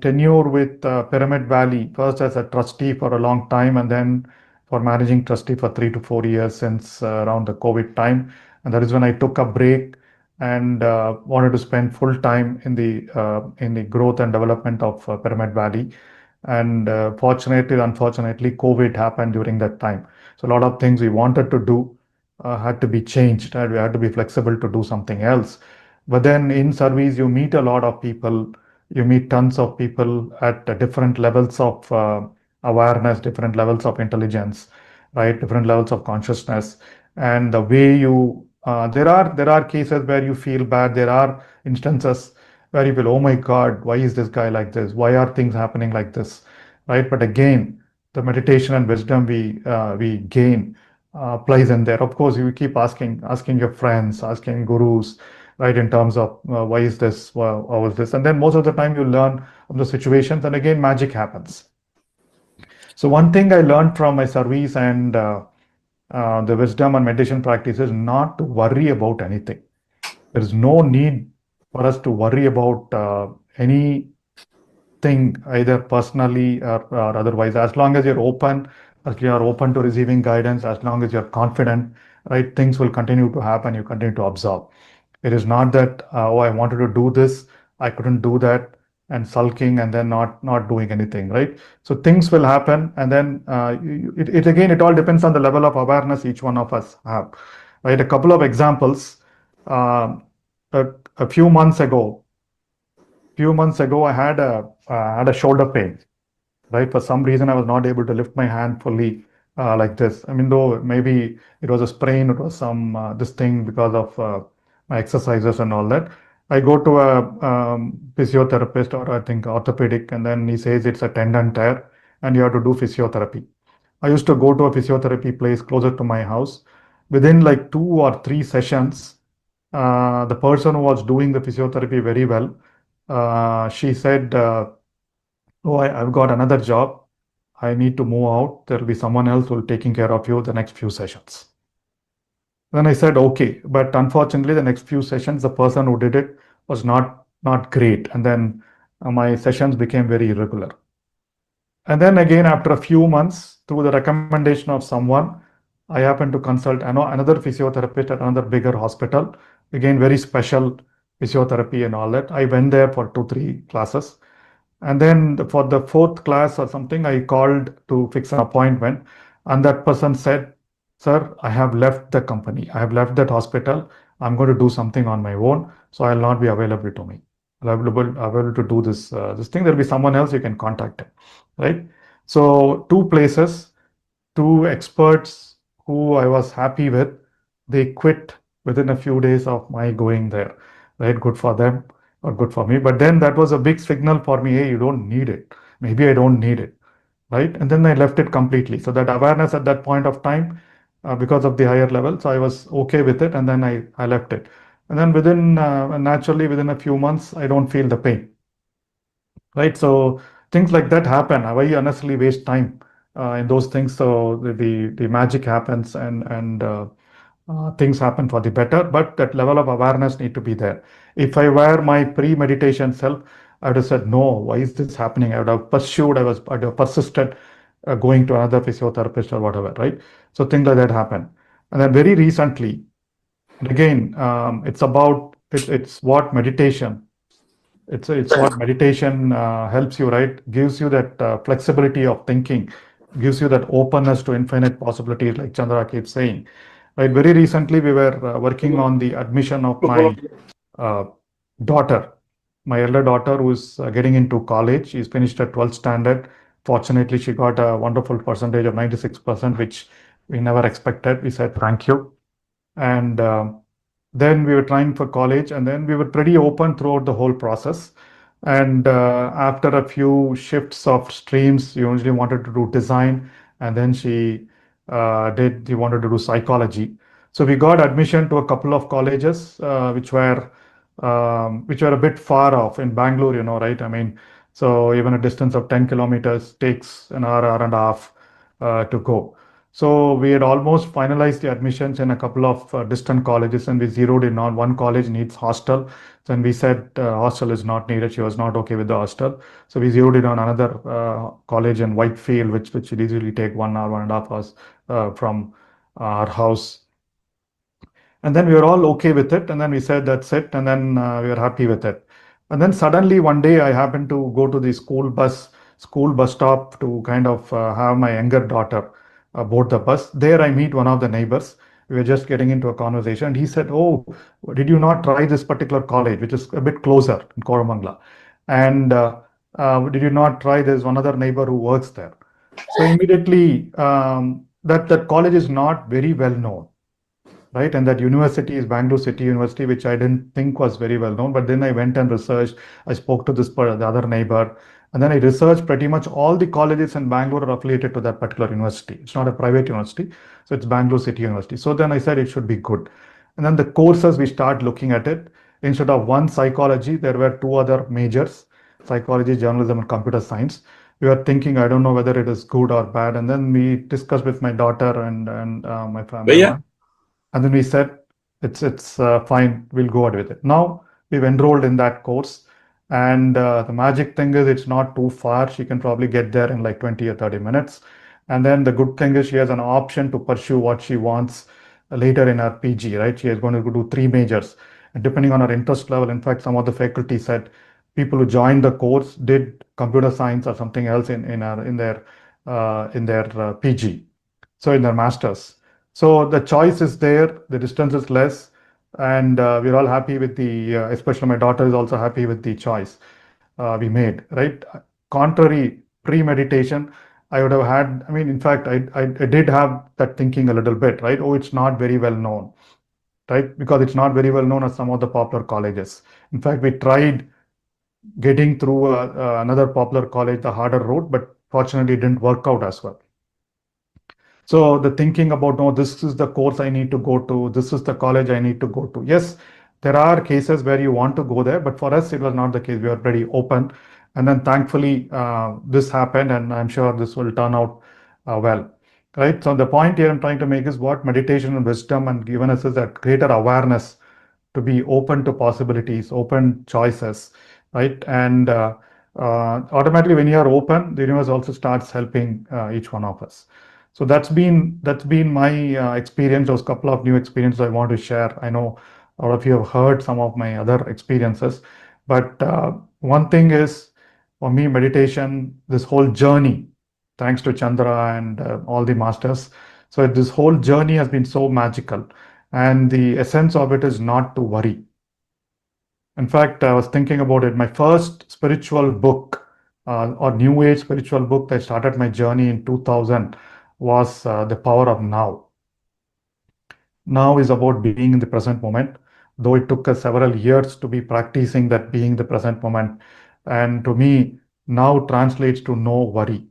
tenure with Pyramid Valley, first as a trustee for a long time, and then for managing trustee for 3 to 4 years since around the COVID time. And that is when I took a break and wanted to spend full time in the growth and development of Pyramid Valley. And fortunately, unfortunately, COVID happened during that time. So a lot of things we wanted to do had to be changed, and we had to be flexible to do something else. But then in service, you meet a lot of people. You meet tons of people at different levels of awareness, different levels of intelligence, right? Different levels of consciousness, and the way you there are cases where you feel bad. There are instances where you feel, oh my God, why is this guy like this? Why are things happening like this, right? But again, the meditation and wisdom we gain applies in there. Of course, you keep asking your friends, asking gurus, right? In terms of why is this, how is this, and then most of the time you learn from the situations, and again, magic happens. So one thing I learned from my service and the wisdom and meditation practice is not to worry about anything. There is no need for us to worry about anything, either personally or otherwise. As long as you're open, as you are open to receiving guidance, as long as you're confident, right, things will continue to happen. You continue to observe. It is not that, oh, I wanted to do this, I couldn't do that, and sulking and then not doing anything, right? So things will happen, and then it all depends on the level of awareness each one of us have, right? A couple of examples. Um, a few months ago, I had a shoulder pain, right? For some reason, I was not able to lift my hand fully like this. I mean, though maybe it was a sprain, it was some this thing because of my exercises and all that. I go to a physiotherapist, or I think orthopedic, and then he says it's a tendon tear and you have to do physiotherapy. I used to go to a physiotherapy place closer to my house. Within like 2 or 3 sessions, the person who was doing the physiotherapy very well, she said, oh, I've got another job. I need to move out. There will be someone else who will taking care of you the next few sessions. Then I said, okay. But unfortunately, the next few sessions, the person who did it was not great. And then my sessions became very irregular. And then again, after a few months, through the recommendation of someone, I happened to consult another physiotherapist at another bigger hospital. Again, very special physiotherapy and all that. I went there for 2, 3 classes. And then for the 4th class or something, I called to fix an appointment. And that person said, sir, I have left the company. I have left that hospital. I'm going to do something on my own. So I'll not be available to me. Available to do this thing. There'll be someone else you can contact him, right? So 2 places, 2 experts who I was happy with, they quit within a few days of my going there, right? Good for them or good for me. But then that was a big signal for me, hey, you don't need it. Maybe I don't need it, right? And then I left it completely. So that awareness at that point of time, because of the higher level, so I was okay with it, and then I left it. And then naturally within a few months, I don't feel the pain, right? So things like that happen. Why honestly waste time in those things? So the magic happens, and things happen for the better. But that level of awareness need to be there. If I were my pre-meditation self, I would have said, no, why is this happening? I'd have persisted going to another physiotherapist or whatever, right? So things like that happen. And then very recently, and again, it's what meditation. It's what meditation helps you, right? Gives you that flexibility of thinking, gives you that openness to infinite possibilities, like Chandra keeps saying. Right. Very recently, we were working on the admission of my daughter, my elder daughter, who's getting into college. She's finished her 12th standard. Fortunately, she got a wonderful percentage of 96%, which we never expected. We said thank you. And then we were trying for college, and then we were pretty open throughout the whole process. And after a few shifts of streams, she usually wanted to do design, and then she wanted to do psychology. So we got admission to a couple of colleges, which were a bit far off in Bangalore, right? I mean, so even a distance of 10 kilometers takes an hour and a half to go. So we had almost finalized the admissions in a couple of distant colleges, and we zeroed in on one college needs hostel. Then we said hostel is not needed. She was not okay with the hostel. So we zeroed in on another college in Whitefield, which would easily take 1 hour, 1.5 hours from our house. And then we were all okay with it. And then we said, that's it. And then we were happy with it. And then suddenly one day I happened to go to the school bus stop to kind of have my younger daughter board the bus. There I meet one of the neighbors. We were just getting into a conversation. And he said, oh, did you not try this particular college, which is a bit closer in Koramangala? And did you not try? There's one other neighbor who works there. So immediately that college is not very well known. Right, and that university is Bangalore City University, which I didn't think was very well known. But then I went and researched. I spoke to the other neighbor, and then I researched pretty much all the colleges in Bangalore are affiliated to that particular university. It's not a private university, so it's Bangalore City University. So then I said it should be good. And then the courses, we start looking at it. Instead of one psychology, there were two other majors: psychology, journalism, and computer science. We were thinking, I don't know whether it is good or bad. And then we discussed with my daughter and my family. And then we said, it's fine, we'll go ahead with it. Now we've enrolled in that course. And the magic thing is it's not too far. She can probably get there in like 20 or 30 minutes. And then the good thing is she has an option to pursue what she wants later in her PG, right? She is going to do 3 majors. And depending on her interest level, in fact, some of the faculty said people who joined the course did computer science or something else in their PG, so in their masters. So the choice is there, the distance is less, and we're all happy with especially my daughter is also happy with the choice we made, right? Contrary, pre-meditation, I would have had, in fact, I did have that thinking a little bit, right? Oh, it's not very well known, right? Because it's not very well known as some of the popular colleges. In fact, we tried getting through another popular college, the harder road, but fortunately it didn't work out as well. So the thinking about, no, this is the course I need to go to, this is the college I need to go to. Yes, there are cases where you want to go there, but for us, it was not the case. We were pretty open. And then thankfully, this happened, and I'm sure this will turn out well. Right. So the point here I'm trying to make is what meditation and wisdom and given us is that greater awareness to be open to possibilities, open choices, right? And automatically, when you are open, the universe also starts helping each one of us. So that's been my experience. Those couple of new experiences I want to share. I know a lot of you have heard some of my other experiences, but one thing is for me, meditation, this whole journey, thanks to Chandra and all the masters. So this whole journey has been so magical, and the essence of it is not to worry. In fact, I was thinking about it. My first spiritual book or New Age spiritual book that started my journey in 2000 was The Power of Now. Now is about being in the present moment, though it took us several years to be practicing that being the present moment. And to me, now translates to no worry.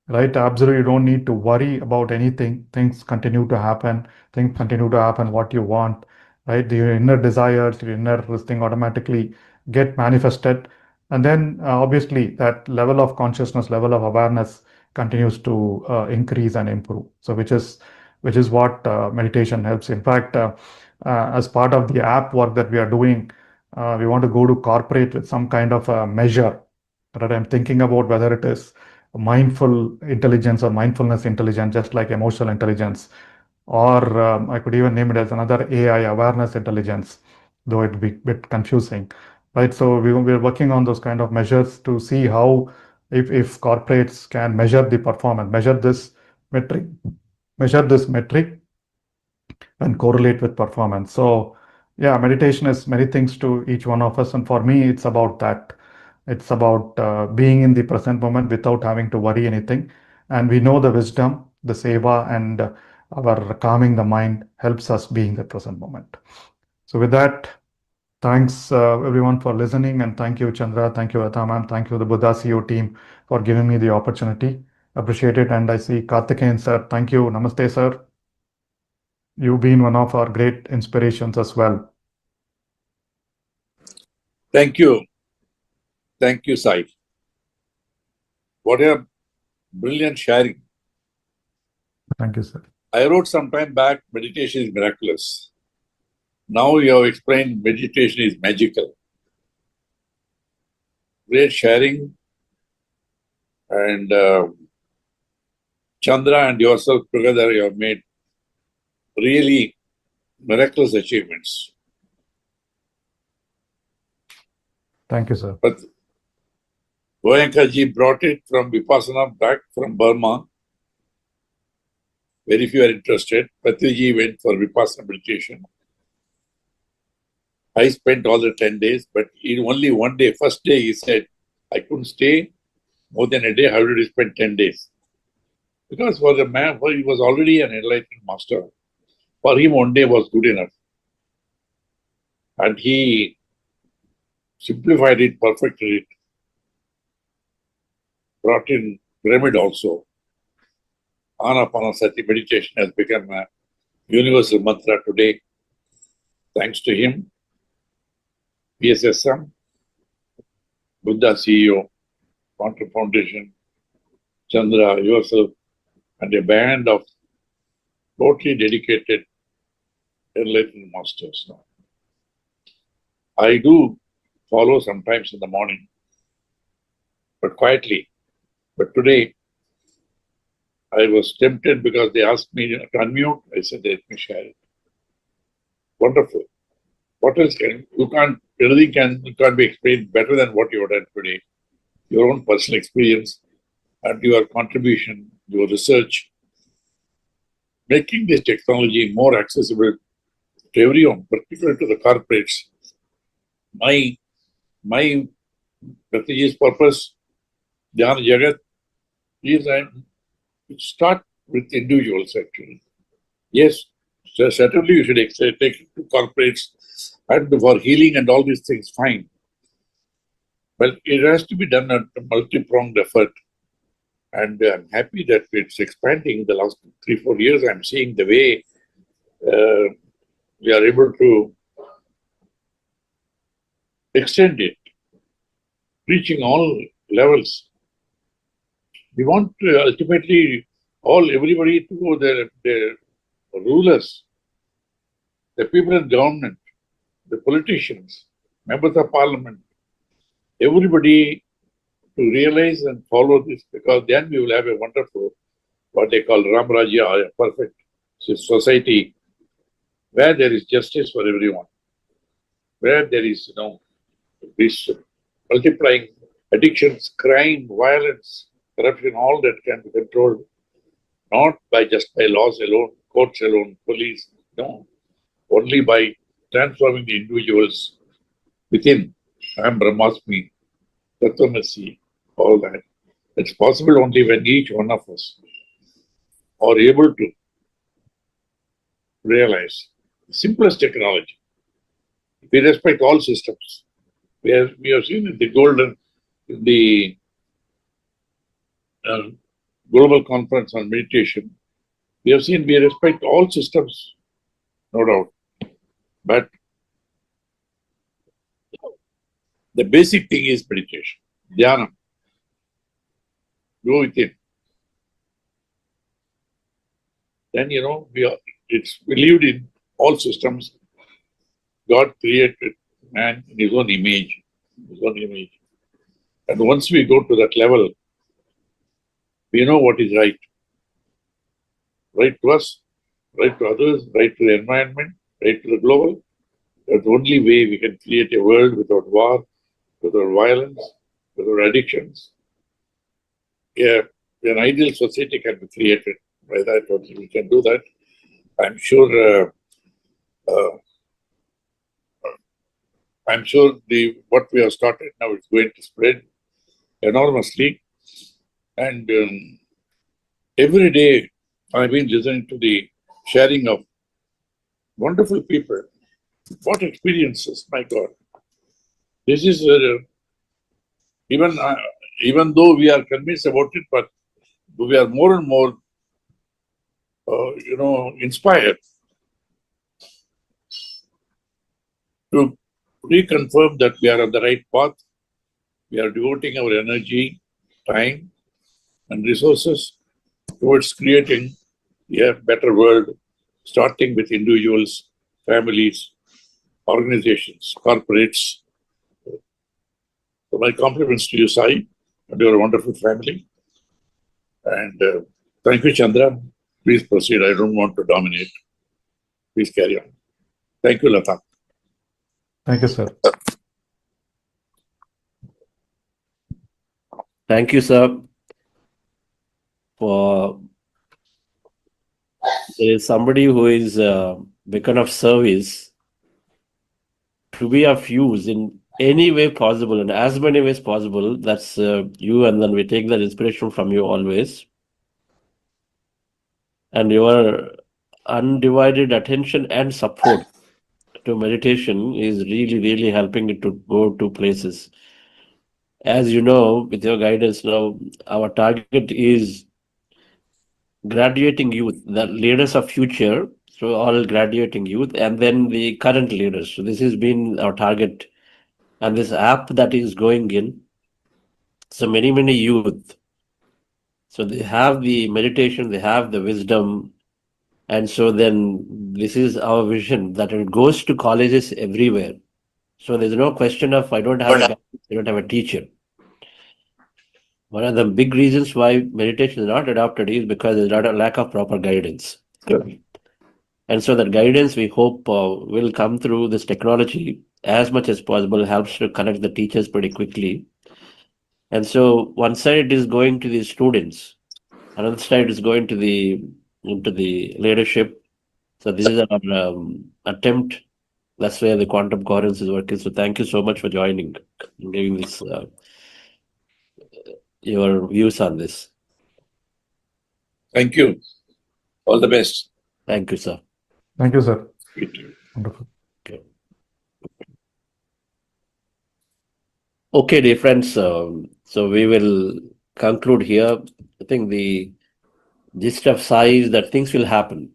Right? Absolutely, you don't need to worry about anything. Things continue to happen. Things continue to happen what you want. Right? Your inner desires, your inner thing automatically get manifested. And then obviously that level of consciousness, level of awareness continues to increase and improve. So which is what meditation helps. In fact, as part of the app work that we are doing, we want to go to corporate with some kind of a measure. Right? I'm thinking about whether it is mindful intelligence or mindfulness intelligence, just like emotional intelligence, or I could even name it as another AI, awareness intelligence, though it'd be a bit confusing, right? So we're working on those kind of measures to see how, if corporates can measure the performance, measure this metric, and correlate with performance. So yeah, meditation is many things to each one of us, and for me, it's about that. It's about being in the present moment without having to worry anything. And we know the wisdom, the seva, and our calming the mind helps us be in the present moment. So with that, thanks everyone for listening, and thank you, Chandra, thank you, Atha ma'am, thank you, the Buddha CEO team, for giving me the opportunity. Appreciate it. And I see Karthikeyan sir, thank you. Namaste, sir. You've been one of our great inspirations as well. Thank you. Thank you, Sai. What a brilliant sharing. Thank you, sir. I wrote some time back, meditation is miraculous. Now you have explained meditation is magical. Great sharing. And Chandra and yourself together, you have made really miraculous achievements. Thank you, sir. But Goenka ji brought it from Vipassana back from Burma. Very few are interested. Patriji went for Vipassana meditation. I spent all the 10 days, but in only one day, first day, he said, I couldn't stay more than a day. How did you spend 10 days? Because for the man, he was already an enlightened master. For him, one day was good enough. And he simplified it, perfected it, brought in pyramid also. Anapanasati meditation has become a universal mantra today. Thanks to him, PSSM, Buddha CEO, Quantum Foundation, Chandra, yourself, and a band of totally dedicated enlightened masters now. I do follow sometimes in the morning, but quietly. But today, I was tempted because they asked me to unmute. I said, let me share it. Wonderful. What else can you can't be explained better than what you have done today. Your own personal experience and your contribution, your research, making this technology more accessible to everyone, particularly to the corporates. My Bhaktiji's purpose, Dhyana Jagat, is start with individuals actually. Yes, certainly you should take it to corporates and for healing and all these things, fine. But it has to be done at a multi-pronged effort. And I'm happy that it's expanding the last 3-4 years. I'm seeing the way we are able to extend it, reaching all levels. We want ultimately everybody to go, the rulers, the people in government, the politicians, members of parliament, everybody to realize and follow this, because then we will have a wonderful, what they call Ram Rajya, a perfect society where there is justice for everyone, where there is, this multiplying addictions, crime, violence, corruption, all that can be controlled, not by laws alone, courts alone, police, no, only by transforming the individuals within. I am Brahmasmi, Tattvamasi, all that. It's possible only when each one of us are able to realize the simplest technology. We respect all systems. We have seen in the global conference on meditation, we have seen we respect all systems, no doubt. But the basic thing is meditation, dhyana. Go with it. Then, it's believed in all systems. God created man in his own image. And once we go to that level, we know what is right. Right to us, right to others, right to the environment, right to the global. That's the only way we can create a world without war, without violence, without addictions. Yeah, an ideal society can be created. By that, only we can do that. I'm sure what we have started now is going to spread enormously. And every day I've been listening to the sharing of wonderful people. What experiences, my God. This is, even though we are convinced about it, but we are more and more, inspired to reconfirm that we are on the right path. We are devoting our energy, time, and resources towards creating a better world, starting with individuals, families, organizations, corporates. So my compliments to you, Sai, and your wonderful family. And thank you, Chandra. Please proceed. I don't want to dominate. Please carry on. Thank you, Lata. Thank you, sir. Thank you, sir. For there is somebody who is beacon of service to be of use in any way possible and as many ways possible. That's you, and then we take that inspiration from you always. And your undivided attention and support to meditation is really, really helping it to go to places. As you know, with your guidance now, our target is graduating youth, the leaders of future, so all graduating youth, and then the current leaders. So this has been our target. And this app that is going in, so many youth. So they have the meditation, they have the wisdom. And so then this is our vision that it goes to colleges everywhere. So there's no question of I don't have a guidance, I don't have a teacher. One of the big reasons why meditation is not adopted is because there's not a lack of proper guidance. And so that guidance we hope will come through this technology as much as possible, helps to connect the teachers pretty quickly. And so one side it is going to the students, another side is going to into the leadership. So this is our attempt. That's where the quantum coherence is working. So thank you so much for joining and giving this your views on this. Thank you. All the best. Thank you, sir. Thank you, sir. Wonderful. Okay, dear friends. So we will conclude here. I think the gist of Sai is that things will happen.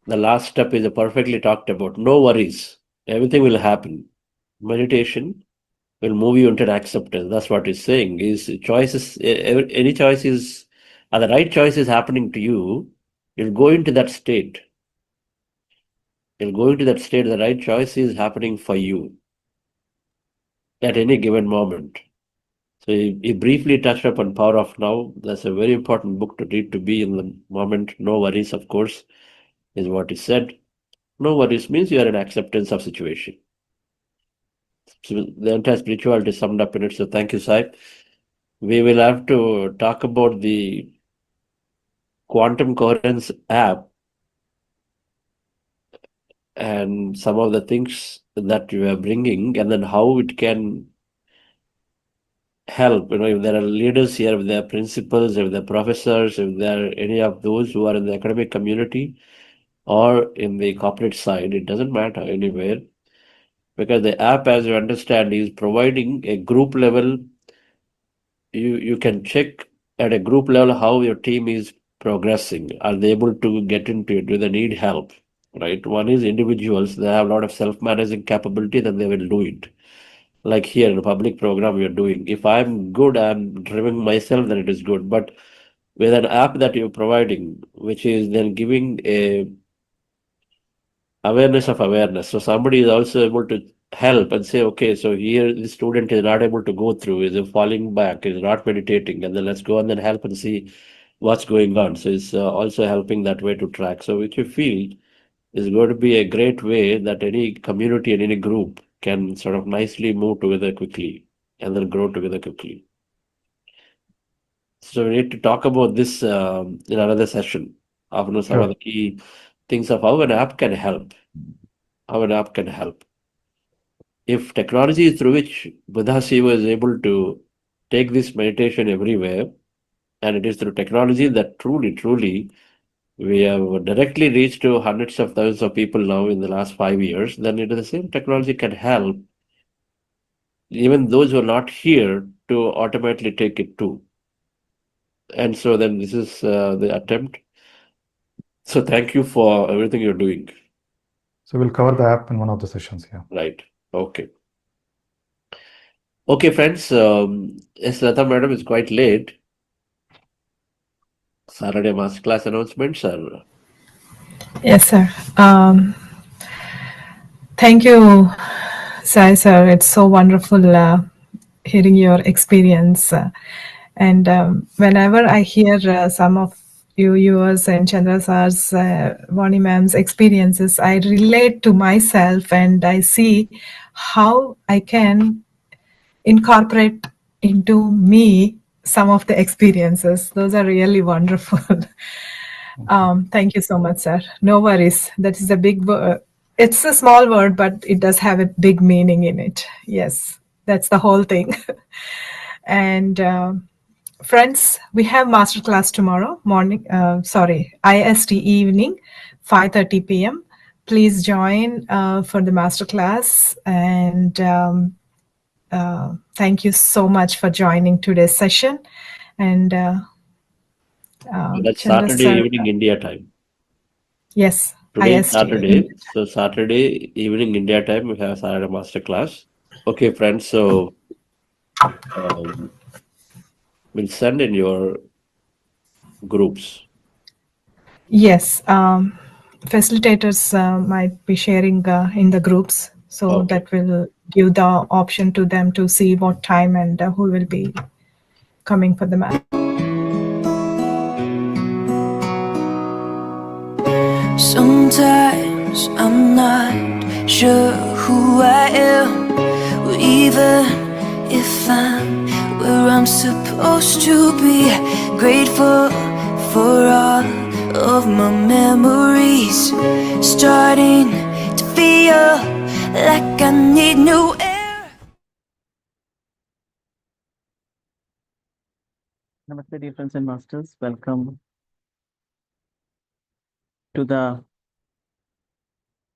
The last step is perfectly talked about. No worries. Everything will happen. Meditation will move you into an acceptance. That's what he's saying. Is choices, any choices, are the right choices happening to you, you'll go into that state. You'll go into that state. The right choice is happening for you at any given moment. So he briefly touched upon Power of Now. That's a very important book to read, to be in the moment. No worries, of course, is what he said. No worries means you are in acceptance of situation. So the entire spirituality is summed up in it. So thank you, Sai. We will have to talk about the quantum coherence app and some of the things that you are bringing, and then how it can help. If there are leaders here, if there are principals, if there are professors, if there are any of those who are in the academic community or in the corporate side, it doesn't matter anywhere, because the app, as you understand, is providing a group level. You can check at a group level how your team is progressing. Are they able to get into it? Do they need help? Right? One is individuals, they have a lot of self-managing capability, then they will do it. Like here in a public program we are doing. If I'm good, I'm driving myself, then it is good. But with an app that you're providing, which is then giving a awareness of awareness. So somebody is also able to help and say, okay, so here the student is not able to go through, is falling back, is not meditating, and then let's go and then help and see what's going on. So it's also helping that way to track. So which you feel is going to be a great way that any community and any group can sort of nicely move together quickly and then grow together quickly. So we need to talk about this in another session. Some of the key things of how an app can help. How an app can help. If technology through which Buddha Shiva is able to take this meditation everywhere, and it is through technology that truly we have directly reached to hundreds of thousands of people now in the last 5 years, then the same technology can help even those who are not here to automatically take it too. And so then this is the attempt. So thank you for everything you're doing. So we'll cover the app in one of the sessions here. Right. Okay. Okay, friends. Yes, Lata madam, is quite late. Saturday masterclass announcements are. Yes, sir. Thank you, Sai sir. It's so wonderful hearing your experience. And whenever I hear some of yours and Chandra Sar's, Vani ma'am's experiences, I relate to myself and I see how I can incorporate into me some of the experiences. Those are really wonderful. Thank you so much, sir. No worries. That is a big word. It's a small word, but it does have a big meaning in it. Yes, that's the whole thing. And friends, we have masterclass tomorrow morning. IST evening, 5:30 p.m. Please join for the masterclass. And thank you so much for joining today's session. And That's Chandra Saturday sir, evening India time. yes, Today is IST. Saturday, so Saturday evening India time we have Saturday master class. Okay, friends. So we'll send in your groups. Yes, facilitators might be sharing in the groups, so Okay. that will give the option to them to see what time and who will be coming for the match. Sometimes I'm not sure who I am, or even if I'm where I'm supposed to be. Grateful for all of my memories, starting to feel like I need new air. Namaste, dear friends and masters. Welcome to the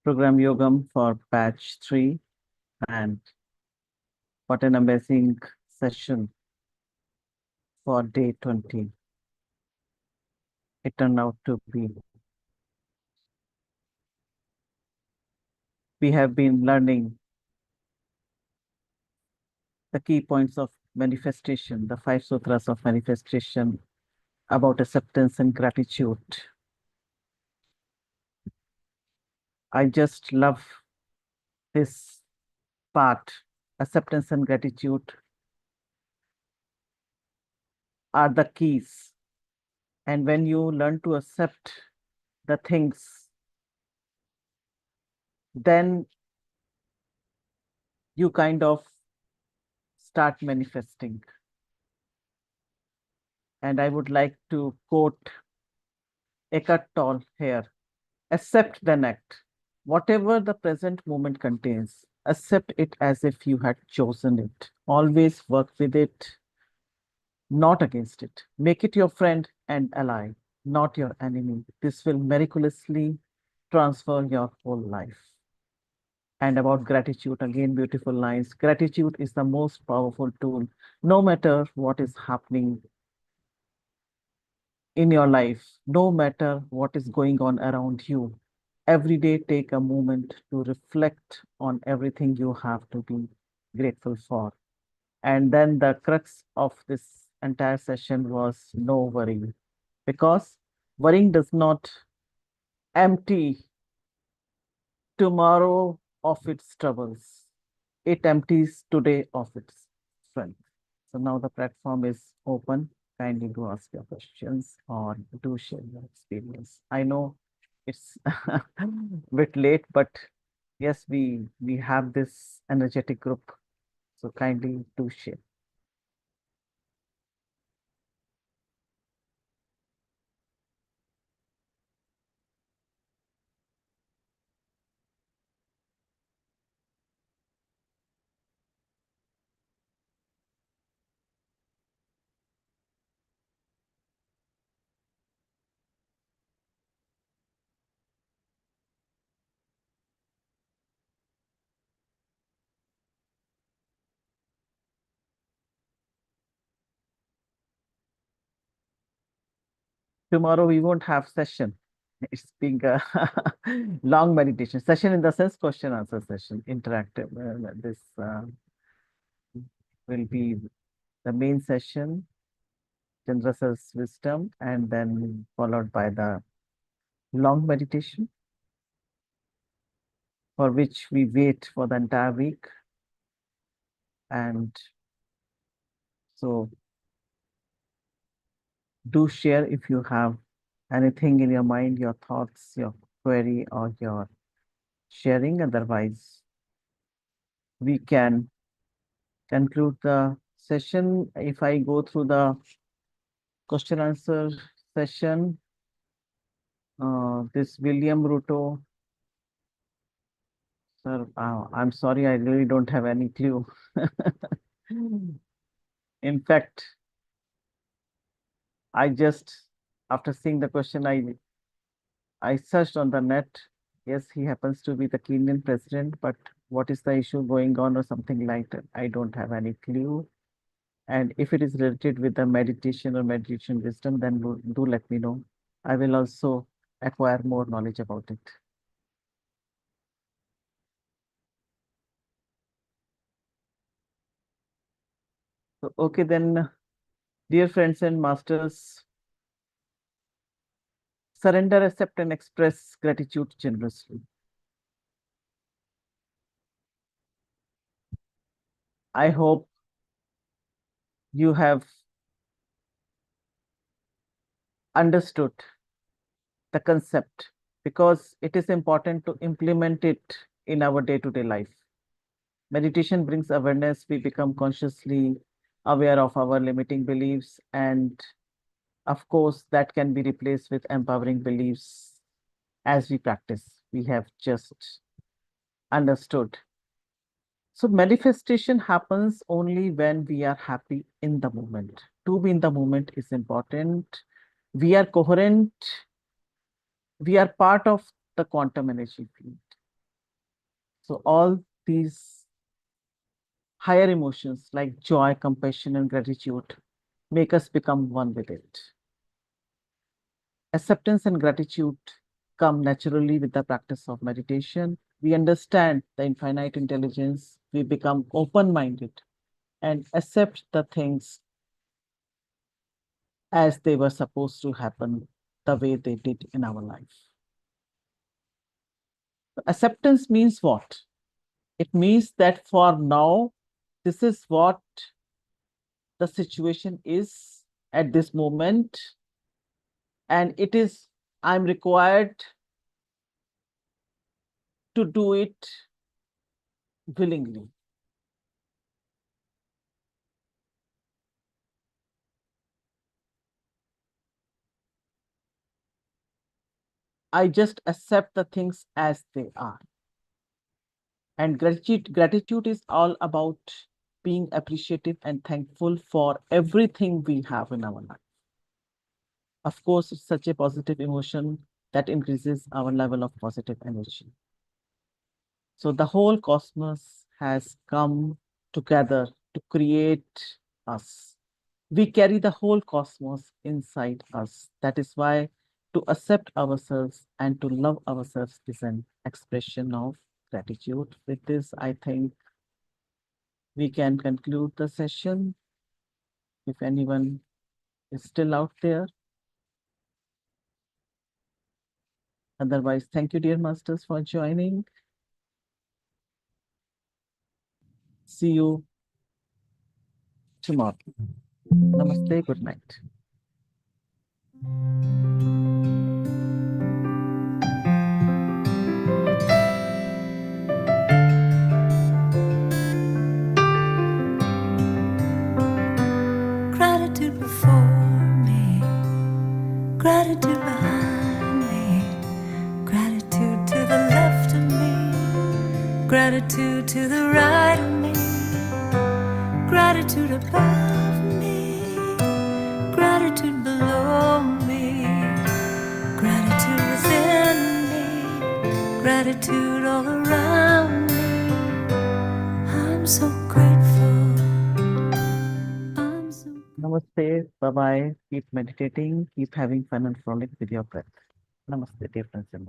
program Yogam for batch 3. And what an amazing session for day 20. It turned out to be. We have been learning the key points of manifestation, the 5 sutras of manifestation about acceptance and gratitude. I just love this part. Acceptance and gratitude are the keys. And when you learn to accept the things, then you kind of start manifesting. And I would like to quote Eckhart Tolle here. Accept then act. Whatever the present moment contains, accept it as if you had chosen it. Always work with it, not against it. Make it your friend and ally, not your enemy. This will miraculously transform your whole life. And about gratitude, again, beautiful lines. Gratitude is the most powerful tool, no matter what is happening in your life, no matter what is going on around you. Every day, take a moment to reflect on everything you have to be grateful for. And then the crux of this entire session was no worrying, because worrying does not empty tomorrow of its troubles. It empties today of its strength. So now the platform is open. Kindly do ask your questions or do share your experience. I know it's a bit late, but yes, we have this energetic group. So kindly do share. Tomorrow we won't have session. It's being a long meditation session, in the sense question answer session, interactive. This will be the main session, Chandra's wisdom, and then followed by the long meditation, for which we wait for the entire week. And so do share if you have Anything in your mind, your thoughts, your query, or your sharing? Otherwise, we can conclude the session. If I go through the question answer session, this William Ruto, sir, I'm sorry, I really don't have any clue. In fact, I just, after seeing the question, I searched on the net. Yes, he happens to be the Kenyan president, but what is the issue going on or something like that? I don't have any clue. And if it is related with the meditation or meditation wisdom, then do let me know. I will also acquire more knowledge about it. So, okay, then, dear friends and masters, surrender, accept, and express gratitude generously. I hope you have understood the concept, because it is important to implement it in our day-to-day life. Meditation brings awareness. We become consciously aware of our limiting beliefs, and of course, that can be replaced with empowering beliefs as we practice. We have just understood. So manifestation happens only when we are happy in the moment. To be in the moment is important. We are coherent. We are part of the quantum energy field. So all these higher emotions like joy, compassion, and gratitude make us become one with it. Acceptance and gratitude come naturally with the practice of meditation. We understand the infinite intelligence. We become open-minded and accept the things as they were supposed to happen, the way they did in our life. Acceptance means what? It means that for now, this is what the situation is at this moment, and it is, I'm required to do it willingly. I just accept the things as they are. And gratitude is all about being appreciative and thankful for everything we have in our life. Of course, it's such a positive emotion that increases our level of positive energy. So the whole cosmos has come together to create us. We carry the whole cosmos inside us. That is why to accept ourselves and to love ourselves is an expression of gratitude. With this, I think we can conclude the session. If anyone is still out there. Otherwise, thank you, dear masters, for joining. See you tomorrow. Namaste, good night. Gratitude before me, gratitude behind me, gratitude to the left of me, gratitude to the right of me, gratitude above me, gratitude below me, gratitude within me, gratitude all around me. I'm so grateful. Namaste, bye-bye. Keep meditating, keep having fun and frolic with your breath. Namaste, dear friends and